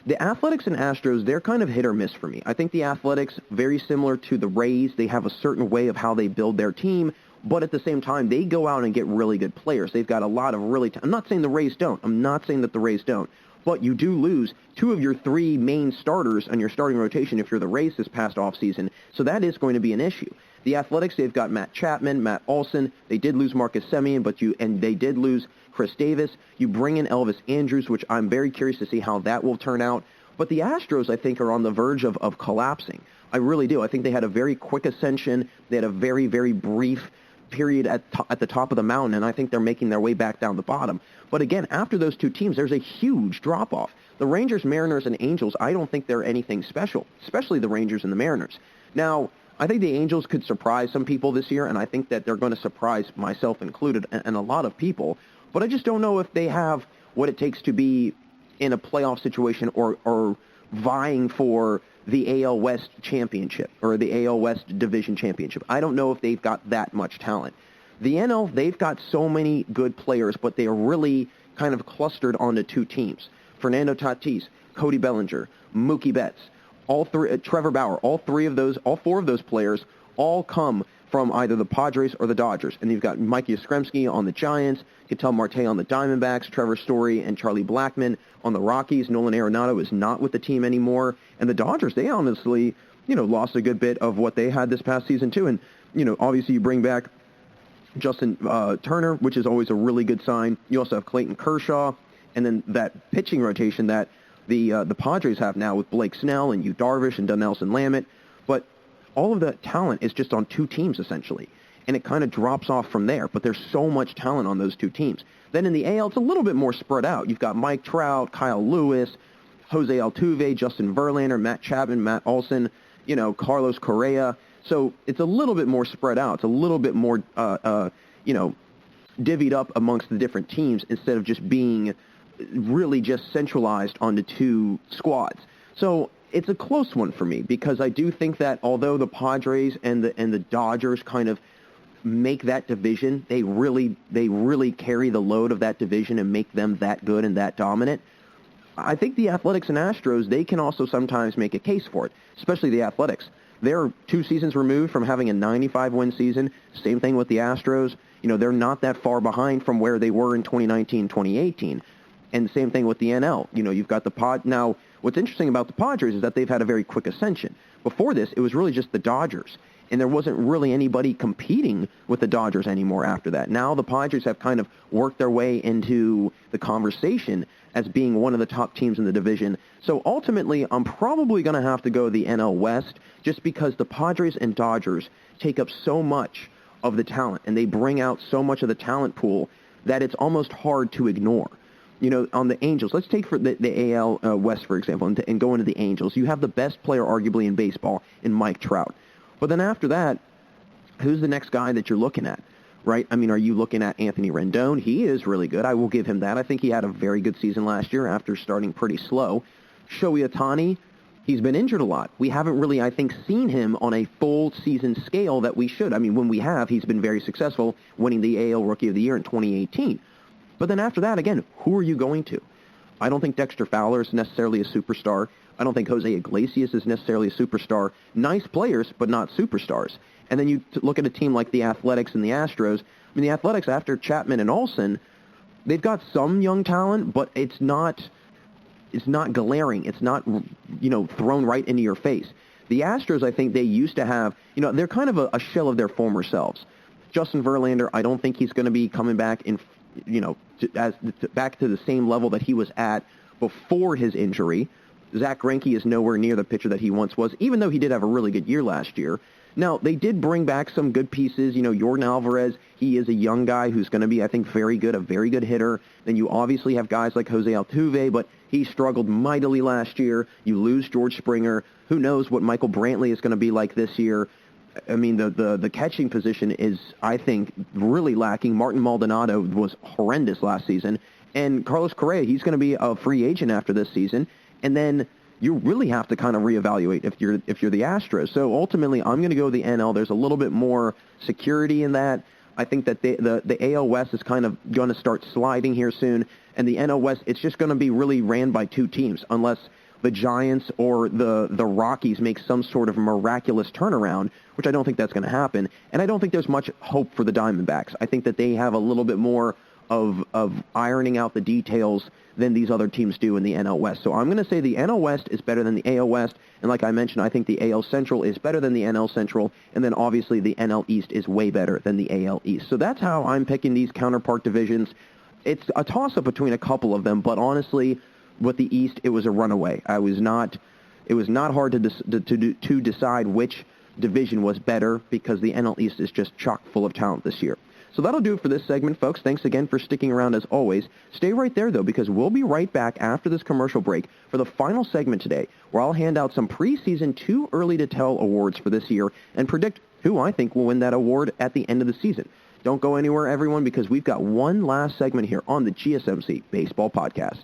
The Athletics and Astros, they're kind of hit or miss for me. I think the Athletics, very similar to the Rays, they have a certain way of how they build their team, but at the same time, they go out and get really good players. They've got a lot of really... I'm not saying the Rays don't. I'm not saying that the Rays don't. But you do lose two of your three main starters on your starting rotation if you're the Rays this past offseason, so that is going to be an issue. The Athletics, they've got Matt Chapman, Matt Olson. They did lose Marcus Semien, and they did lose Chris Davis. You bring in Elvis Andrus, which I'm very curious to see how that will turn out. But the Astros, I think, are on the verge of collapsing. I really do. I think they had a very quick ascension. They had a very, very brief period at the top of the mountain, and I think they're making their way back down the bottom. But again, after those two teams, there's a huge drop-off. The Rangers, Mariners, and Angels, I don't think they're anything special, especially the Rangers and the Mariners. Now, I think the Angels could surprise some people this year, and I think that they're going to surprise myself included and a lot of people. But I just don't know if they have what it takes to be in a playoff situation or vying for the AL West championship or the AL West division championship. I don't know if they've got that much talent. The NL, they've got so many good players, but they are really kind of clustered onto two teams. Fernando Tatis, Cody Bellinger, Mookie Betts, all three, Trevor Bauer, all four of those players all come from either the Padres or the Dodgers. And you've got Mikey Yastrzemski on the Giants, Ketel Marte on the Diamondbacks, Trevor Story and Charlie Blackmon on the Rockies. Nolan Arenado is not with the team anymore. And the Dodgers, they honestly, lost a good bit of what they had this past season too. And, obviously you bring back Justin Turner, which is always a really good sign. You also have Clayton Kershaw, and then that pitching rotation that the Padres have now with Blake Snell and Yu Darvish and Dinelson Lamet. But all of the talent is just on two teams, essentially. And it kind of drops off from there. But there's so much talent on those two teams. Then in the AL, it's a little bit more spread out. You've got Mike Trout, Kyle Lewis, Jose Altuve, Justin Verlander, Matt Chapman, Matt Olson, Carlos Correa. So it's a little bit more spread out. It's a little bit more, divvied up amongst the different teams instead of just being really just centralized onto two squads. So it's a close one for me because I do think that although the Padres and the Dodgers kind of make that division, they really carry the load of that division and make them that good and that dominant. I think the Athletics and Astros, they can also sometimes make a case for it, especially the Athletics. They're 2 seasons removed from having a 95-win season. Same thing with the Astros. They're not that far behind from where they were in 2019, 2018. And same thing with the NL. You've got the Now, what's interesting about the Padres is that they've had a very quick ascension. Before this, it was really just the Dodgers. And there wasn't really anybody competing with the Dodgers anymore after that. Now the Padres have kind of worked their way into the conversation as being one of the top teams in the division. So ultimately, I'm probably going to have to go the NL West just because the Padres and Dodgers take up so much of the talent, and they bring out so much of the talent pool that it's almost hard to ignore. On the Angels, let's take for the AL West, for example, and go into the Angels. You have the best player arguably in baseball in Mike Trout. But then after that, who's the next guy that you're looking at, right? I mean, are you looking at Anthony Rendon? He is really good. I will give him that. I think he had a very good season last year after starting pretty slow. Shohei Ohtani, he's been injured a lot. We haven't really, I think, seen him on a full season scale that we should. I mean, when we have, he's been very successful, winning the AL Rookie of the Year in 2018. But then after that, again, who are you going to? I don't think Dexter Fowler is necessarily a superstar. I don't think Jose Iglesias is necessarily a superstar. Nice players, but not superstars. And then you look at a team like the Athletics and the Astros. I mean, the Athletics, after Chapman and Olson, they've got some young talent, but it's not glaring. It's not, thrown right into your face. The Astros, I think they used to have, they're kind of a shell of their former selves. Justin Verlander, I don't think he's going to be coming back back to the same level that he was at before his injury. Zach Greinke is nowhere near the pitcher that he once was, even though he did have a really good year last year. Now, they did bring back some good pieces. Yordan Alvarez, he is a young guy who's going to be, I think, very good, a very good hitter. Then you obviously have guys like Jose Altuve, but he struggled mightily last year. You lose George Springer. Who knows what Michael Brantley is going to be like this year. I mean, the catching position is, I think, really lacking. Martin Maldonado was horrendous last season. And Carlos Correa, he's going to be a free agent after this season. And then you really have to kind of reevaluate if you're the Astros. So ultimately, I'm going to go the NL. There's a little bit more security in that. I think that the AL West is kind of going to start sliding here soon. And the NL West, it's just going to be really ran by two teams unless the Giants or the Rockies make some sort of miraculous turnaround, which I don't think that's going to happen. And I don't think there's much hope for the Diamondbacks. I think that they have a little bit more of ironing out the details than these other teams do in the NL West. So I'm going to say the NL West is better than the AL West. And like I mentioned, I think the AL Central is better than the NL Central. And then obviously the NL East is way better than the AL East. So that's how I'm picking these counterpart divisions. It's a toss-up between a couple of them, but honestly, with the East, it was a runaway. It was not hard to decide which division was better, because the NL East is just chock full of talent this year. So that'll do it for this segment, folks. Thanks again for sticking around as always. Stay right there, though, because we'll be right back after this commercial break for the final segment today, where I'll hand out some preseason too early to tell awards for this year and predict who I think will win that award at the end of the season. Don't go anywhere, everyone, because we've got one last segment here on the GSMC Baseball Podcast.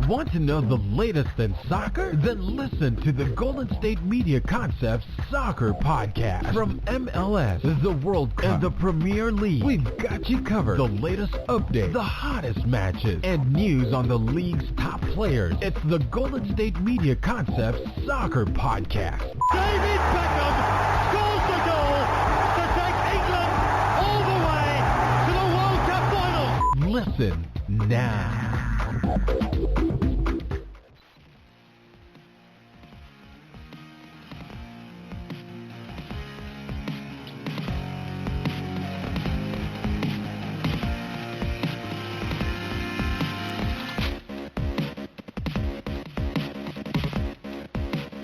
Want to know the latest in soccer? Then listen to the Golden State Media Concepts Soccer Podcast. From MLS, the World Cup, and the Premier League, we've got you covered. The latest updates, the hottest matches, and news on the league's top players. It's the Golden State Media Concepts Soccer Podcast. David Beckham scores the goal to take England all the way to the World Cup final. Listen now.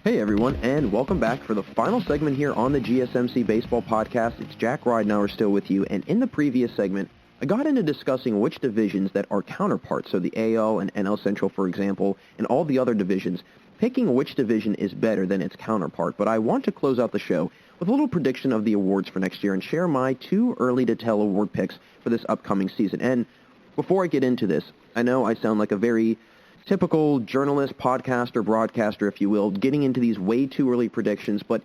Hey everyone, and welcome back for the final segment here on the GSMC Baseball Podcast. It's Jack Ridenauer still with you, and in the previous segment, I got into discussing which divisions that are counterparts, so the AL and NL Central, for example, and all the other divisions, picking which division is better than its counterpart. But I want to close out the show with a little prediction of the awards for next year and share my too early to tell award picks for this upcoming season. And before I get into this, I know I sound like a very typical journalist, podcaster, broadcaster, if you will, getting into these way too early predictions, but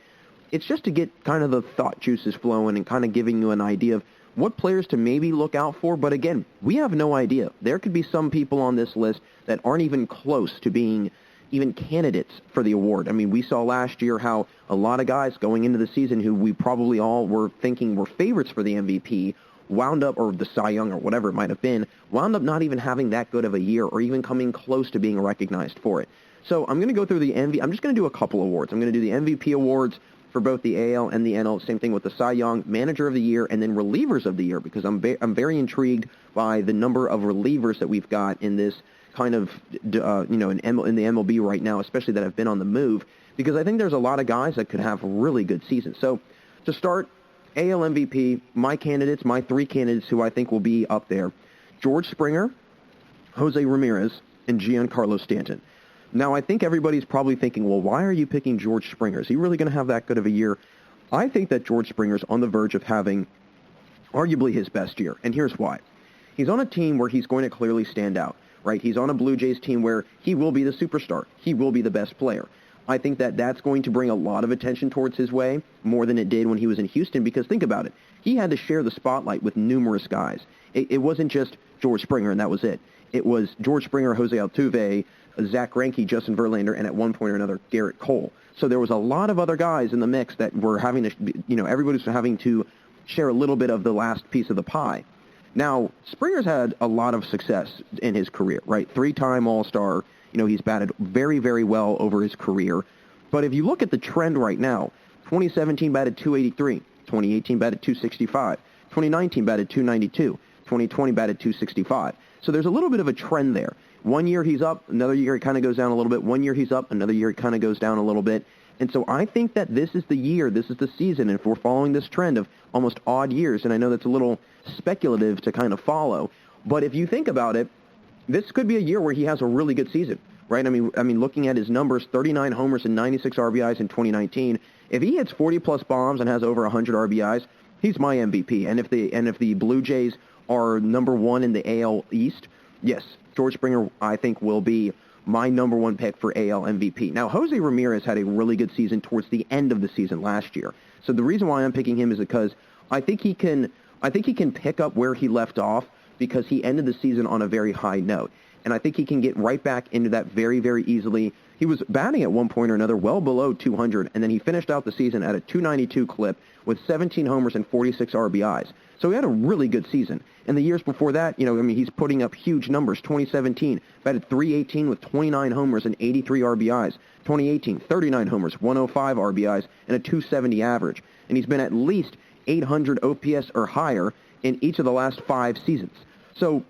it's just to get kind of the thought juices flowing and kind of giving you an idea of what players to maybe look out for. But again, we have no idea. There could be some people on this list that aren't even close to being even candidates for the award. I mean, we saw last year how a lot of guys going into the season who we probably all were thinking were favorites for the MVP wound up, or the Cy Young or whatever it might have been, wound up not even having that good of a year or even coming close to being recognized for it. So I'm going to go through the I'm just going to do a couple awards. I'm going to do the MVP awards for both the AL and the NL. Same thing with the Cy Young, Manager of the Year, and then Relievers of the Year, because I'm very intrigued by the number of relievers that we've got in this kind of, in the MLB right now, especially that have been on the move, because I think there's a lot of guys that could have really good seasons. So to start, AL MVP, my three candidates who I think will be up there: George Springer, Jose Ramirez, and Giancarlo Stanton. Now, I think everybody's probably thinking, well, why are you picking George Springer? Is he really going to have that good of a year? I think that George Springer's on the verge of having arguably his best year, and here's why. He's on a team where he's going to clearly stand out, right? He's on a Blue Jays team where he will be the superstar. He will be the best player. I think that that's going to bring a lot of attention towards his way, more than it did when he was in Houston, because think about it. He had to share the spotlight with numerous guys. It wasn't just George Springer, and that was it. It was George Springer, Jose Altuve, Zach Greinke, Justin Verlander, and at one point or another, Garrett Cole. So there was a lot of other guys in the mix that were having to, everybody's having to share a little bit of the last piece of the pie. Now, Springer's had a lot of success in his career, right? Three-time All-Star. He's batted very, very well over his career. But if you look at the trend right now, 2017 batted 283, 2018 batted 265, 2019 batted 292, 2020 batted 265. So there's a little bit of a trend there. One year he's up, another year he kind of goes down a little bit. One year he's up, another year he kind of goes down a little bit. And so I think that this is the year, this is the season, and if we're following this trend of almost odd years, and I know that's a little speculative to kind of follow, but if you think about it, this could be a year where he has a really good season, right? I mean, looking at his numbers, 39 homers and 96 RBIs in 2019. If he hits 40-plus bombs and has over 100 RBIs, he's my MVP. And if the Blue Jays are number one in the AL East, yes, George Springer, I think, will be my number one pick for AL MVP. Now, Jose Ramirez had a really good season towards the end of the season last year. So the reason why I'm picking him is because I think he can pick up where he left off, because he ended the season on a very high note. And I think he can get right back into that very, very easily. He was batting at one point or another well below 200, and then he finished out the season at a 292 clip with 17 homers and 46 RBIs. So he had a really good season. And the years before that, he's putting up huge numbers. 2017, batted 318 with 29 homers and 83 RBIs. 2018, 39 homers, 105 RBIs, and a 270 average. And he's been at least 800 OPS or higher in each of the last 5 seasons. So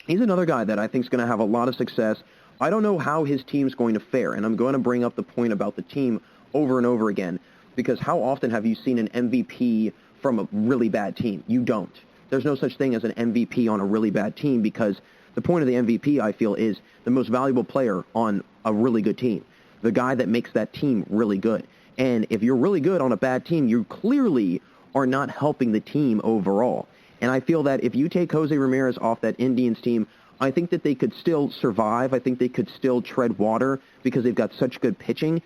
he's another guy that I think is going to have a lot of success. I don't know how his team's going to fare, and I'm going to bring up the point about the team over and over again, because how often have you seen an MVP from a really bad team? You don't. There's no such thing as an MVP on a really bad team, because the point of the MVP, I feel, is the most valuable player on a really good team, the guy that makes that team really good. And if you're really good on a bad team, you clearly are not helping the team overall. And I feel that if you take Jose Ramirez off that Indians team, I think that they could still survive. I think they could still tread water because they've got such good pitching.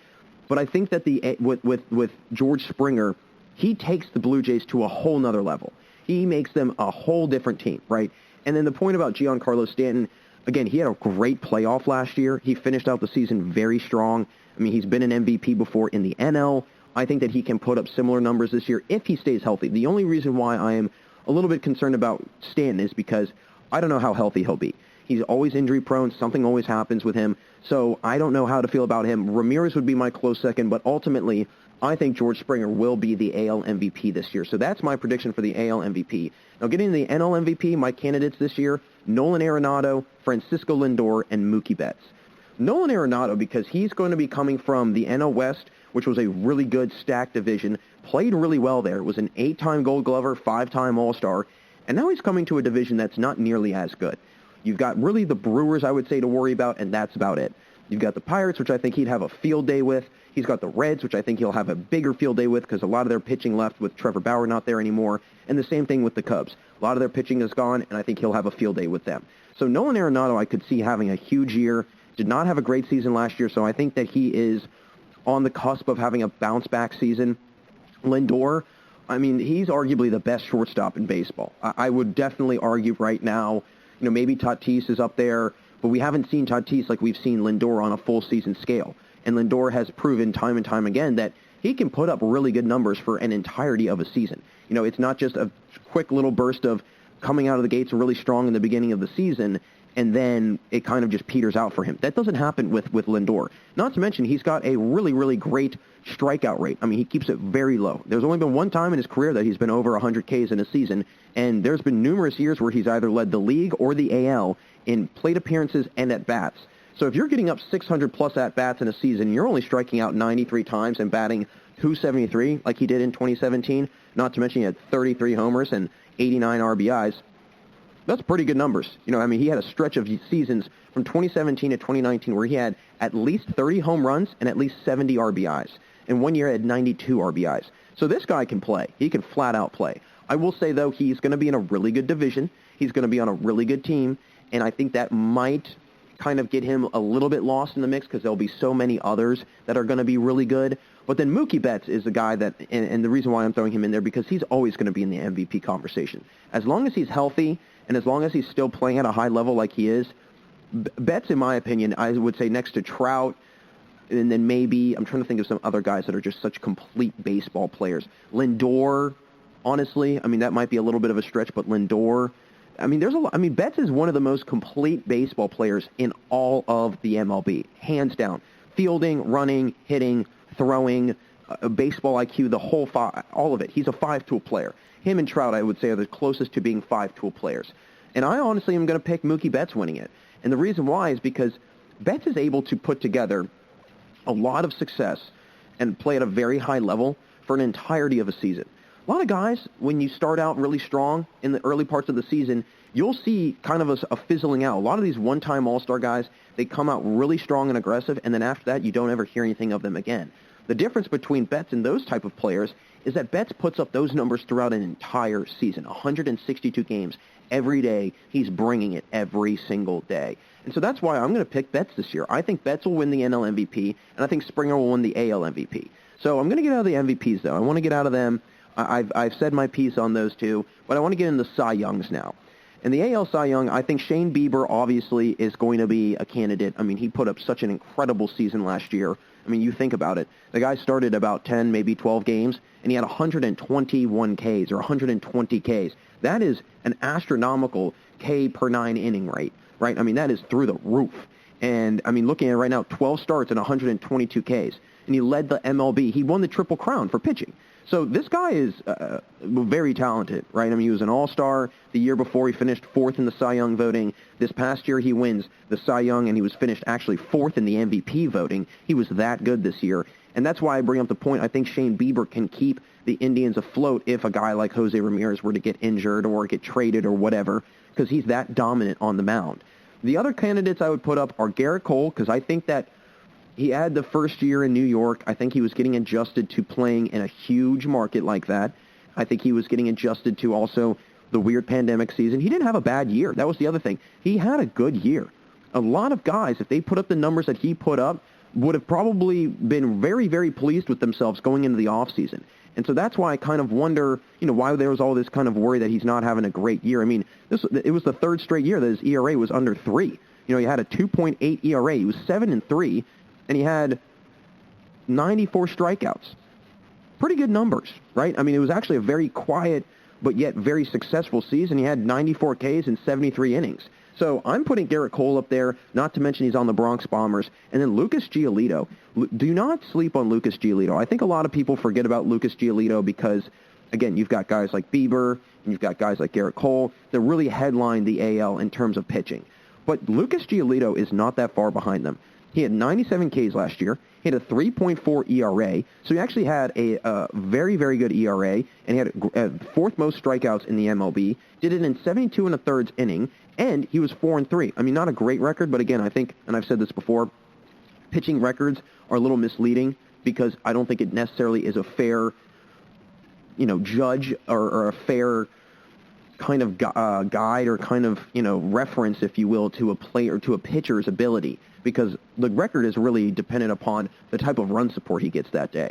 But I think that with George Springer, he takes the Blue Jays to a whole nother level. He makes them a whole different team, right? And then the point about Giancarlo Stanton, again, he had a great playoff last year. He finished out the season very strong. I mean, he's been an MVP before in the NL. I think that he can put up similar numbers this year if he stays healthy. The only reason why I am a little bit concerned about Stanton is because I don't know how healthy he'll be. He's always injury prone. Something always happens with him. So I don't know how to feel about him. Ramirez would be my close second, but ultimately I think George Springer will be the AL MVP this year. So that's my prediction for the AL MVP. Now getting to the NL MVP, my candidates this year, Nolan Arenado, Francisco Lindor, and Mookie Betts. Nolan Arenado, because he's going to be coming from the NL West, which was a really good stacked division, played really well there. Was an 8-time Gold Glover, 5-time All-Star, and now he's coming to a division that's not nearly as good. You've got really the Brewers, I would say, to worry about, and that's about it. You've got the Pirates, which I think he'd have a field day with. He's got the Reds, which I think he'll have a bigger field day with because a lot of their pitching left with Trevor Bauer not there anymore. And the same thing with the Cubs. A lot of their pitching is gone, and I think he'll have a field day with them. So Nolan Arenado I could see having a huge year. Did not have a great season last year, so I think that he is on the cusp of having a bounce-back season. Lindor, I mean, he's arguably the best shortstop in baseball. I would definitely argue right now, maybe Tatis is up there, but we haven't seen Tatis like we've seen Lindor on a full season scale. And Lindor has proven time and time again that he can put up really good numbers for an entirety of a season. It's not just a quick little burst of coming out of the gates really strong in the beginning of the season, and then it kind of just peters out for him. That doesn't happen with Lindor. Not to mention, he's got a really, really great strikeout rate. I mean, he keeps it very low. There's only been one time in his career that he's been over 100 Ks in a season, and there's been numerous years where he's either led the league or the AL in plate appearances and at-bats. So if you're getting up 600-plus at-bats in a season, you're only striking out 93 times and batting .273 like he did in 2017, not to mention he had 33 homers and 89 RBIs. That's pretty good numbers. He had a stretch of seasons from 2017 to 2019 where he had at least 30 home runs and at least 70 RBIs. And one year he had 92 RBIs. So this guy can play. He can flat out play. I will say, though, he's going to be in a really good division. He's going to be on a really good team. And I think that might kind of get him a little bit lost in the mix because there'll be so many others that are going to be really good. But then Mookie Betts is the guy that, and the reason why I'm throwing him in there, because he's always going to be in the MVP conversation. As long as he's healthy and as long as he's still playing at a high level like he is, Betts, in my opinion, I would say next to Trout, and then maybe, I'm trying to think of some other guys that are just such complete baseball players. Lindor, honestly, that might be a little bit of a stretch, but Lindor, there's a lot. Betts is one of the most complete baseball players in all of the MLB, hands down. Fielding, running, hitting, throwing, baseball IQ, the whole all of it. He's a five-tool player. Him and Trout, I would say, are the closest to being five-tool players. And I honestly am going to pick Mookie Betts winning it. And the reason why is because Betts is able to put together a lot of success and play at a very high level for an entirety of a season. A lot of guys, when you start out really strong in the early parts of the season, you'll see kind of a fizzling out. A lot of these one-time All-Star guys, they come out really strong and aggressive, and then after that, you don't ever hear anything of them again. The difference between Betts and those type of players is that Betts puts up those numbers throughout an entire season, 162 games. Every day, he's bringing it every single day. And so that's why I'm going to pick Betts this year. I think Betts will win the NL MVP, and I think Springer will win the AL MVP. So I'm going to get out of the MVPs, though. I want to get out of them. I've said my piece on those two, but I want to get into Cy Youngs now. In the AL Cy Young, I think Shane Bieber obviously is going to be a candidate. He put up such an incredible season last year. You think about it. The guy started about 10, maybe 12 games, and he had 121 Ks or 120 Ks. That is an astronomical K per 9 inning rate, right? That is through the roof. And, looking at it right now, 12 starts and 122 Ks. And he led the MLB. He won the Triple Crown for pitching. So this guy is very talented, right? I mean, he was an all-star. The year before, he finished 4th in the Cy Young voting. This past year, he wins the Cy Young, and he was finished actually 4th in the MVP voting. He was that good this year. And that's why I bring up the point. I think Shane Bieber can keep the Indians afloat if a guy like Jose Ramirez were to get injured or get traded or whatever, because he's that dominant on the mound. The other candidates I would put up are Garrett Cole, because I think that he had the first year in New York. I think he was getting adjusted to playing in a huge market like that. I think he was getting adjusted to also the weird pandemic season. He didn't have a bad year. That was the other thing. He had a good year. A lot of guys, if they put up the numbers that he put up, would have probably been very, very pleased with themselves going into the offseason. And so that's why I kind of wonder, why there was all this kind of worry that he's not having a great year. I mean, it was the third straight year that his ERA was under 3. He had a 2.8 ERA. He was 7-3. And he had 94 strikeouts. Pretty good numbers, right? I mean, it was actually a very quiet but yet very successful season. He had 94 Ks in 73 innings. So I'm putting Garrett Cole up there, not to mention he's on the Bronx Bombers. And then Lucas Giolito. Do not sleep on Lucas Giolito. I think a lot of people forget about Lucas Giolito because, again, you've got guys like Bieber, and you've got guys like Garrett Cole that really headline the AL in terms of pitching. But Lucas Giolito is not that far behind them. He had 97 Ks last year. He had a 3.4 ERA. So he actually had a very, very good ERA, and he had 4th most strikeouts in the MLB. Did it in 72 1/3 inning, and he was 4-3. I mean, not a great record, but again, I think, and I've said this before, pitching records are a little misleading because I don't think it necessarily is a fair, judge or a fair kind of guide or kind of, reference, if you will, to a player, to a pitcher's ability, because the record is really dependent upon the type of run support he gets that day.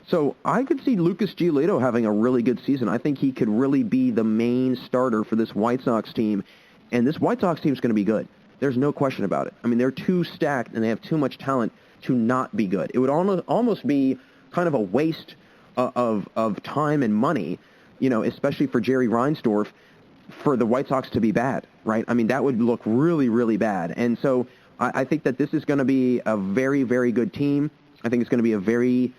So I could see Lucas Giolito having a really good season. I think he could really be the main starter for this White Sox team, and this White Sox team is going to be good. There's no question about it. I mean, they're too stacked, and they have too much talent to not be good. It would almost be kind of a waste of time and money, especially for Jerry Reinsdorf, for the White Sox to be bad, right? I mean, that would look really, really bad. And so I think that this is going to be a very, very good team. I think it's going to be a very,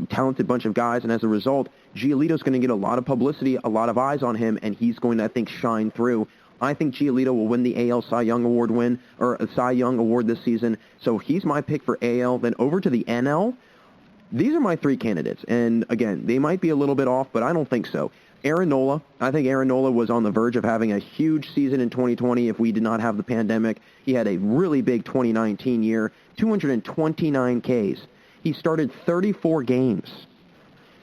talented bunch of guys. And as a result, Giolito's going to get a lot of publicity, a lot of eyes on him, and he's going to, I think, shine through. I think Giolito will win the AL Cy Young Award this season. So he's my pick for AL. Then over to the NL. These are my 3 candidates. And again, they might be a little bit off, but I don't think so. Aaron Nola. I think Aaron Nola was on the verge of having a huge season in 2020 if we did not have the pandemic. He had a really big 2019 year, 229 Ks. He started 34 games.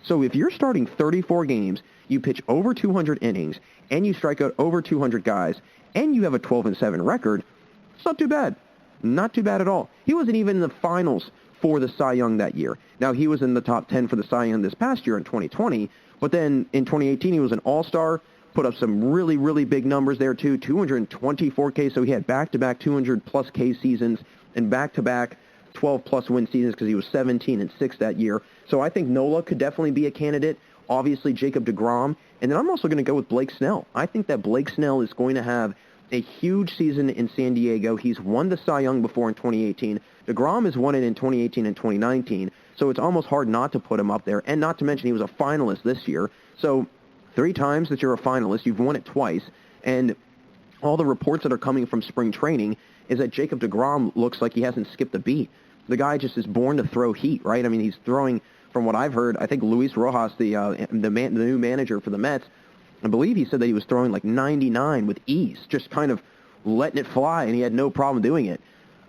So if you're starting 34 games, you pitch over 200 innings, and you strike out over 200 guys, and you have a 12-7 record, it's not too bad. Not too bad at all. He wasn't even in the finals for the Cy Young that year. Now, he was in the top 10 for the Cy Young this past year in 2020, but then in 2018, he was an all-star, put up some really, really big numbers there too, 224 K, so he had back-to-back 200-plus K seasons and back-to-back 12-plus win seasons because he was 17-6 that year. So I think Nola could definitely be a candidate. Obviously, Jacob deGrom. And then I'm also going to go with Blake Snell. I think that Blake Snell is going to have a huge season in San Diego. He's won the Cy Young before in 2018. deGrom has won it in 2018 and 2019. So it's almost hard not to put him up there. And not to mention he was a finalist this year. So 3 times that you're a finalist, you've won it twice. And all the reports that are coming from spring training is that Jacob deGrom looks like he hasn't skipped a beat. The guy just is born to throw heat, right? I mean, he's throwing, from what I've heard, I think Luis Rojas, the new manager for the Mets, I believe he said that he was throwing like 99 with ease, just kind of letting it fly, and he had no problem doing it.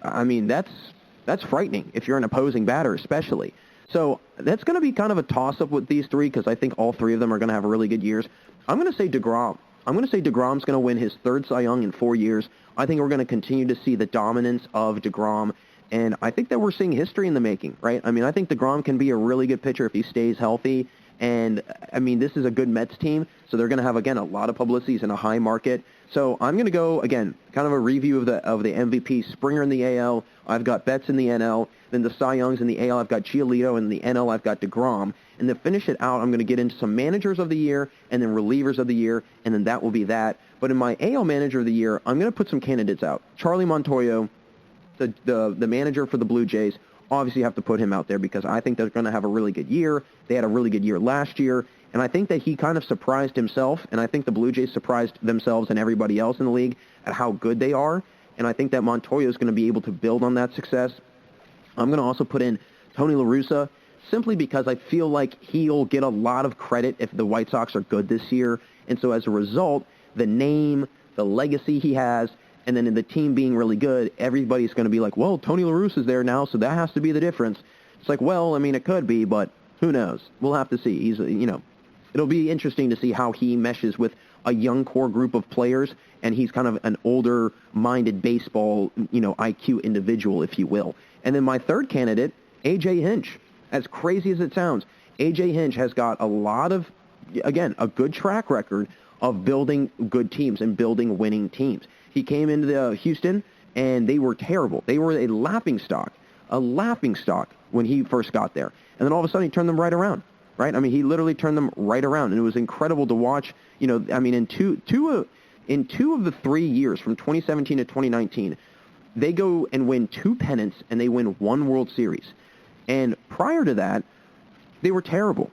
I mean, that's frightening if you're an opposing batter, especially. So that's going to be kind of a toss-up with these 3 because I think all 3 of them are going to have really good years. I'm going to say deGrom. I'm going to say deGrom's going to win his 3rd Cy Young in 4 years. I think we're going to continue to see the dominance of deGrom, and I think that we're seeing history in the making, right? I mean, I think deGrom can be a really good pitcher if he stays healthy. And, I mean, this is a good Mets team, so they're going to have, again, a lot of publicities in a high market. So I'm going to go, again, kind of a review of the MVP. Springer in the AL. I've got Betts in the NL. Then the Cy Youngs in the AL, I've got Giolito. In the NL, I've got deGrom. And to finish it out, I'm going to get into some managers of the year and then relievers of the year, and then that will be that. But in my AL manager of the year, I'm going to put some candidates out. Charlie Montoyo, the manager for the Blue Jays, obviously have to put him out there because I think they're going to have a really good year. They had a really good year last year, and I think that he kind of surprised himself, and I think the Blue Jays surprised themselves and everybody else in the league at how good they are, and I think that Montoya is going to be able to build on that success. I'm going to also put in Tony La Russa, simply because I feel like he'll get a lot of credit if the White Sox are good this year, and so as a result, the name, the legacy he has, and then in the team being really good, everybody's going to be like, well, Tony La Russa's there now, so that has to be the difference. It's like, well, I mean, it could be, but who knows? We'll have to see. It'll be interesting to see how he meshes with a young core group of players, and he's kind of an older-minded baseball, IQ individual, if you will. And then my third candidate, A.J. Hinch. As crazy as it sounds, A.J. Hinch has got a lot of, again, a good track record of building good teams and building winning teams. He came into Houston, and they were terrible. They were a laughing stock when he first got there. And then all of a sudden, he turned them right around, right? I mean, he literally turned them right around, and it was incredible to watch. In two of the 3 years, from 2017 to 2019, they go and win 2 pennants, and they win 1 World Series. And prior to that, they were terrible.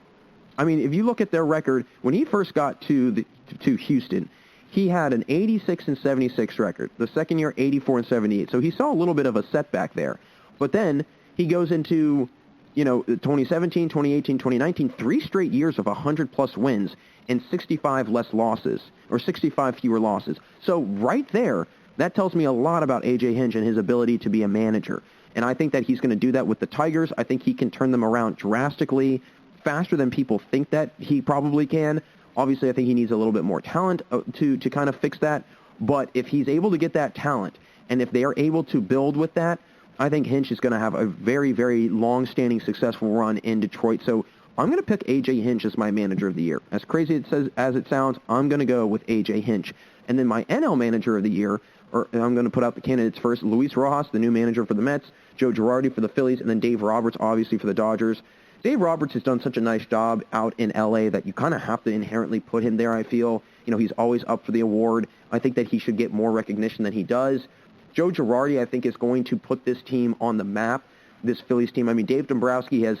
I mean, if you look at their record, when he first got to Houston, he had an 86-76 record. The second year, 84-78. So he saw a little bit of a setback there. But then he goes into, 2017, 2018, 2019, 3 straight years of 100-plus wins and 65 fewer losses. So right there, that tells me a lot about A.J. Hinch and his ability to be a manager. And I think that he's going to do that with the Tigers. I think he can turn them around drastically faster than people think that he probably can. Obviously, I think he needs a little bit more talent to kind of fix that. But if he's able to get that talent, and if they are able to build with that, I think Hinch is going to have a very, very long-standing, successful run in Detroit. So I'm going to pick A.J. Hinch as my manager of the year. As crazy as it sounds, I'm going to go with A.J. Hinch. And then my NL manager of the year, I'm going to put out the candidates first: Luis Rojas, the new manager for the Mets; Joe Girardi for the Phillies; and then Dave Roberts, obviously, for the Dodgers. Dave Roberts has done such a nice job out in L.A. that you kind of have to inherently put him there, I feel. He's always up for the award. I think that he should get more recognition than he does. Joe Girardi, I think, is going to put this team on the map, this Phillies team. I mean, Dave Dombrowski has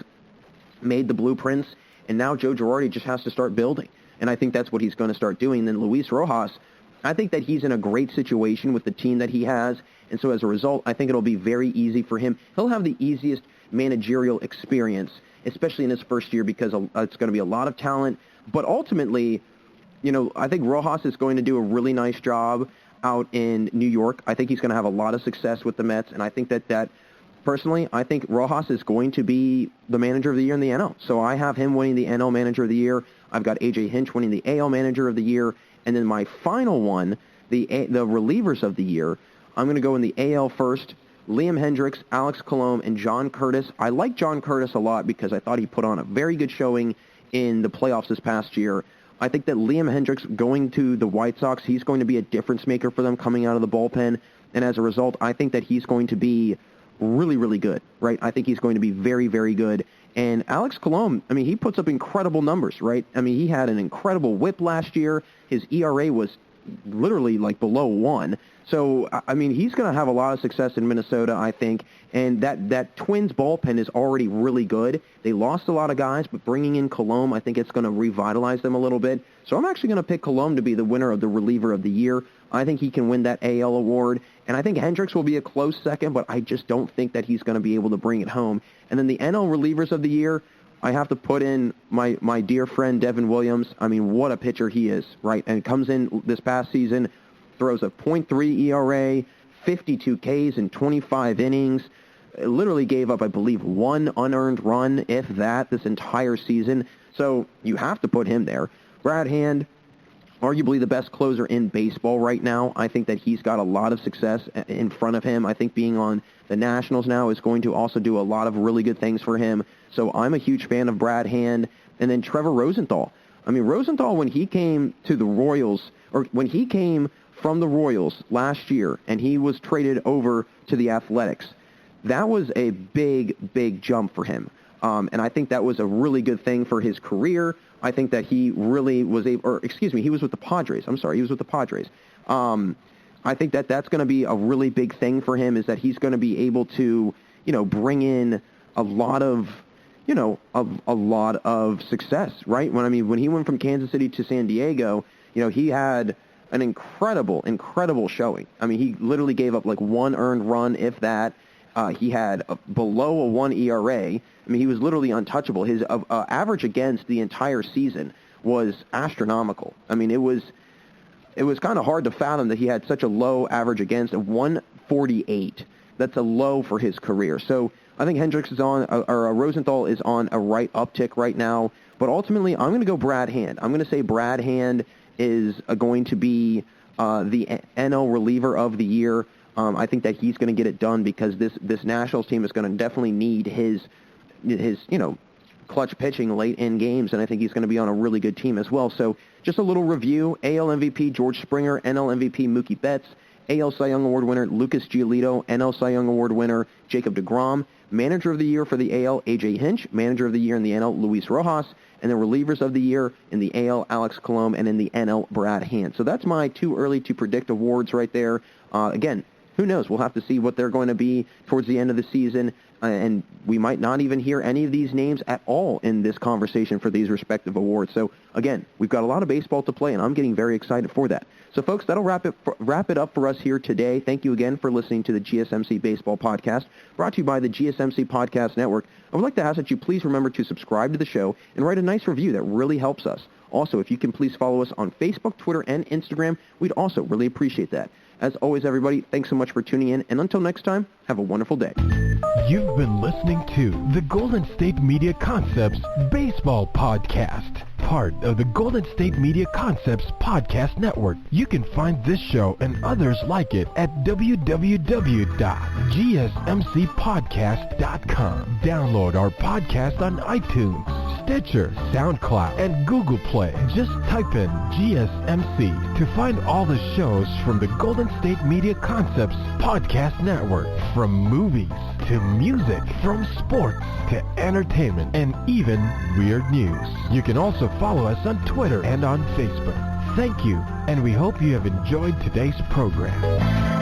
made the blueprints, and now Joe Girardi just has to start building. And I think that's what he's going to start doing. And then Luis Rojas, I think that he's in a great situation with the team that he has. And so as a result, I think it'll be very easy for him. He'll have the easiest managerial experience, especially in his first year, because it's going to be a lot of talent. But ultimately, I think Rojas is going to do a really nice job out in New York. I think he's going to have a lot of success with the Mets, and I think that personally, I think Rojas is going to be the manager of the year in the NL. So I have him winning the NL manager of the year. I've got A.J. Hinch winning the AL manager of the year. And then my final one, the relievers of the year, I'm going to go in the AL first: Liam Hendriks, Alex Colomé, and John Curtis. I like John Curtis a lot because I thought he put on a very good showing in the playoffs this past year. I think that Liam Hendriks going to the White Sox, he's going to be a difference maker for them coming out of the bullpen. And as a result, I think that he's going to be really, really good, right? I think he's going to be very, very good. And Alex Colomé, I mean, he puts up incredible numbers, right? I mean, he had an incredible whip last year. His ERA was literally like below 1. So, I mean, he's going to have a lot of success in Minnesota, I think. And that Twins bullpen is already really good. They lost a lot of guys, but bringing in Colomé, I think it's going to revitalize them a little bit. So I'm actually going to pick Colomé to be the winner of the reliever of the year. I think he can win that AL award. And I think Hendricks will be a close second, but I just don't think that he's going to be able to bring it home. And then the NL relievers of the year, I have to put in my dear friend Devin Williams. I mean, what a pitcher he is, right? And comes in this past season, throws a .3 ERA, 52 Ks in 25 innings, literally gave up, I believe, 1 unearned run, if that, this entire season. So you have to put him there. Brad Hand, arguably the best closer in baseball right now. I think that he's got a lot of success in front of him. I think being on the Nationals now is going to also do a lot of really good things for him. So I'm a huge fan of Brad Hand. And then Trevor Rosenthal. I mean, Rosenthal, when he came to the Royals, or when he came from the Royals last year and he was traded over to the Athletics, that was a big, big jump for him. And I think that was a really good thing for his career. I think that he really was able, he was with the Padres. I'm sorry, he was with the Padres. I think that that's going to be a really big thing for him, is that he's going to be able to, bring in a lot of success, right? When he went from Kansas City to San Diego, he had an incredible showing. He literally gave up like one earned run, if that. He had below a 1 ERA. He was literally untouchable. His average against the entire season was astronomical. It was kind of hard to fathom that he had such a low average against of 148. That's a low for his career. So I think Hendricks is Rosenthal is on a right uptick right now. But ultimately, I'm going to go Brad Hand. I'm going to say Brad Hand is going to be the NL reliever of the year. I think that he's going to get it done because this Nationals team is going to definitely need his clutch pitching late in games, and I think he's going to be on a really good team as well. So just a little review: AL MVP George Springer, NL MVP Mookie Betts, AL Cy Young Award winner Lucas Giolito, NL Cy Young Award winner Jacob deGrom, Manager of the Year for the AL AJ Hinch, Manager of the Year in the NL Luis Rojas, and the Relievers of the Year in the AL Alex Colomé, and in the NL Brad Hand. So that's my too early to predict awards right there. Again, who knows? We'll have to see what they're going to be towards the end of the season, and we might not even hear any of these names at all in this conversation for these respective awards. So, again, we've got a lot of baseball to play, and I'm getting very excited for that. So, folks, that'll wrap it up for us here today. Thank you again for listening to the GSMC Baseball Podcast, brought to you by the GSMC Podcast Network. I would like to ask that you please remember to subscribe to the show and write a nice review. That really helps us. Also, if you can please follow us on Facebook, Twitter, and Instagram, we'd also really appreciate that. As always, everybody, thanks so much for tuning in, and until next time, have a wonderful day. You've been listening to the Golden State Media Concepts Baseball Podcast, part of the Golden State Media Concepts Podcast Network. You can find this show and others like it at www.gsmcpodcast.com. Download our podcast on iTunes, Stitcher, SoundCloud, and Google Play. Just type in GSMC to find all the shows from the Golden State Media Concepts Podcast Network. From movies to music, from sports to entertainment, and even weird news. You can also follow us on Twitter and on Facebook. Thank you, and we hope you have enjoyed today's program.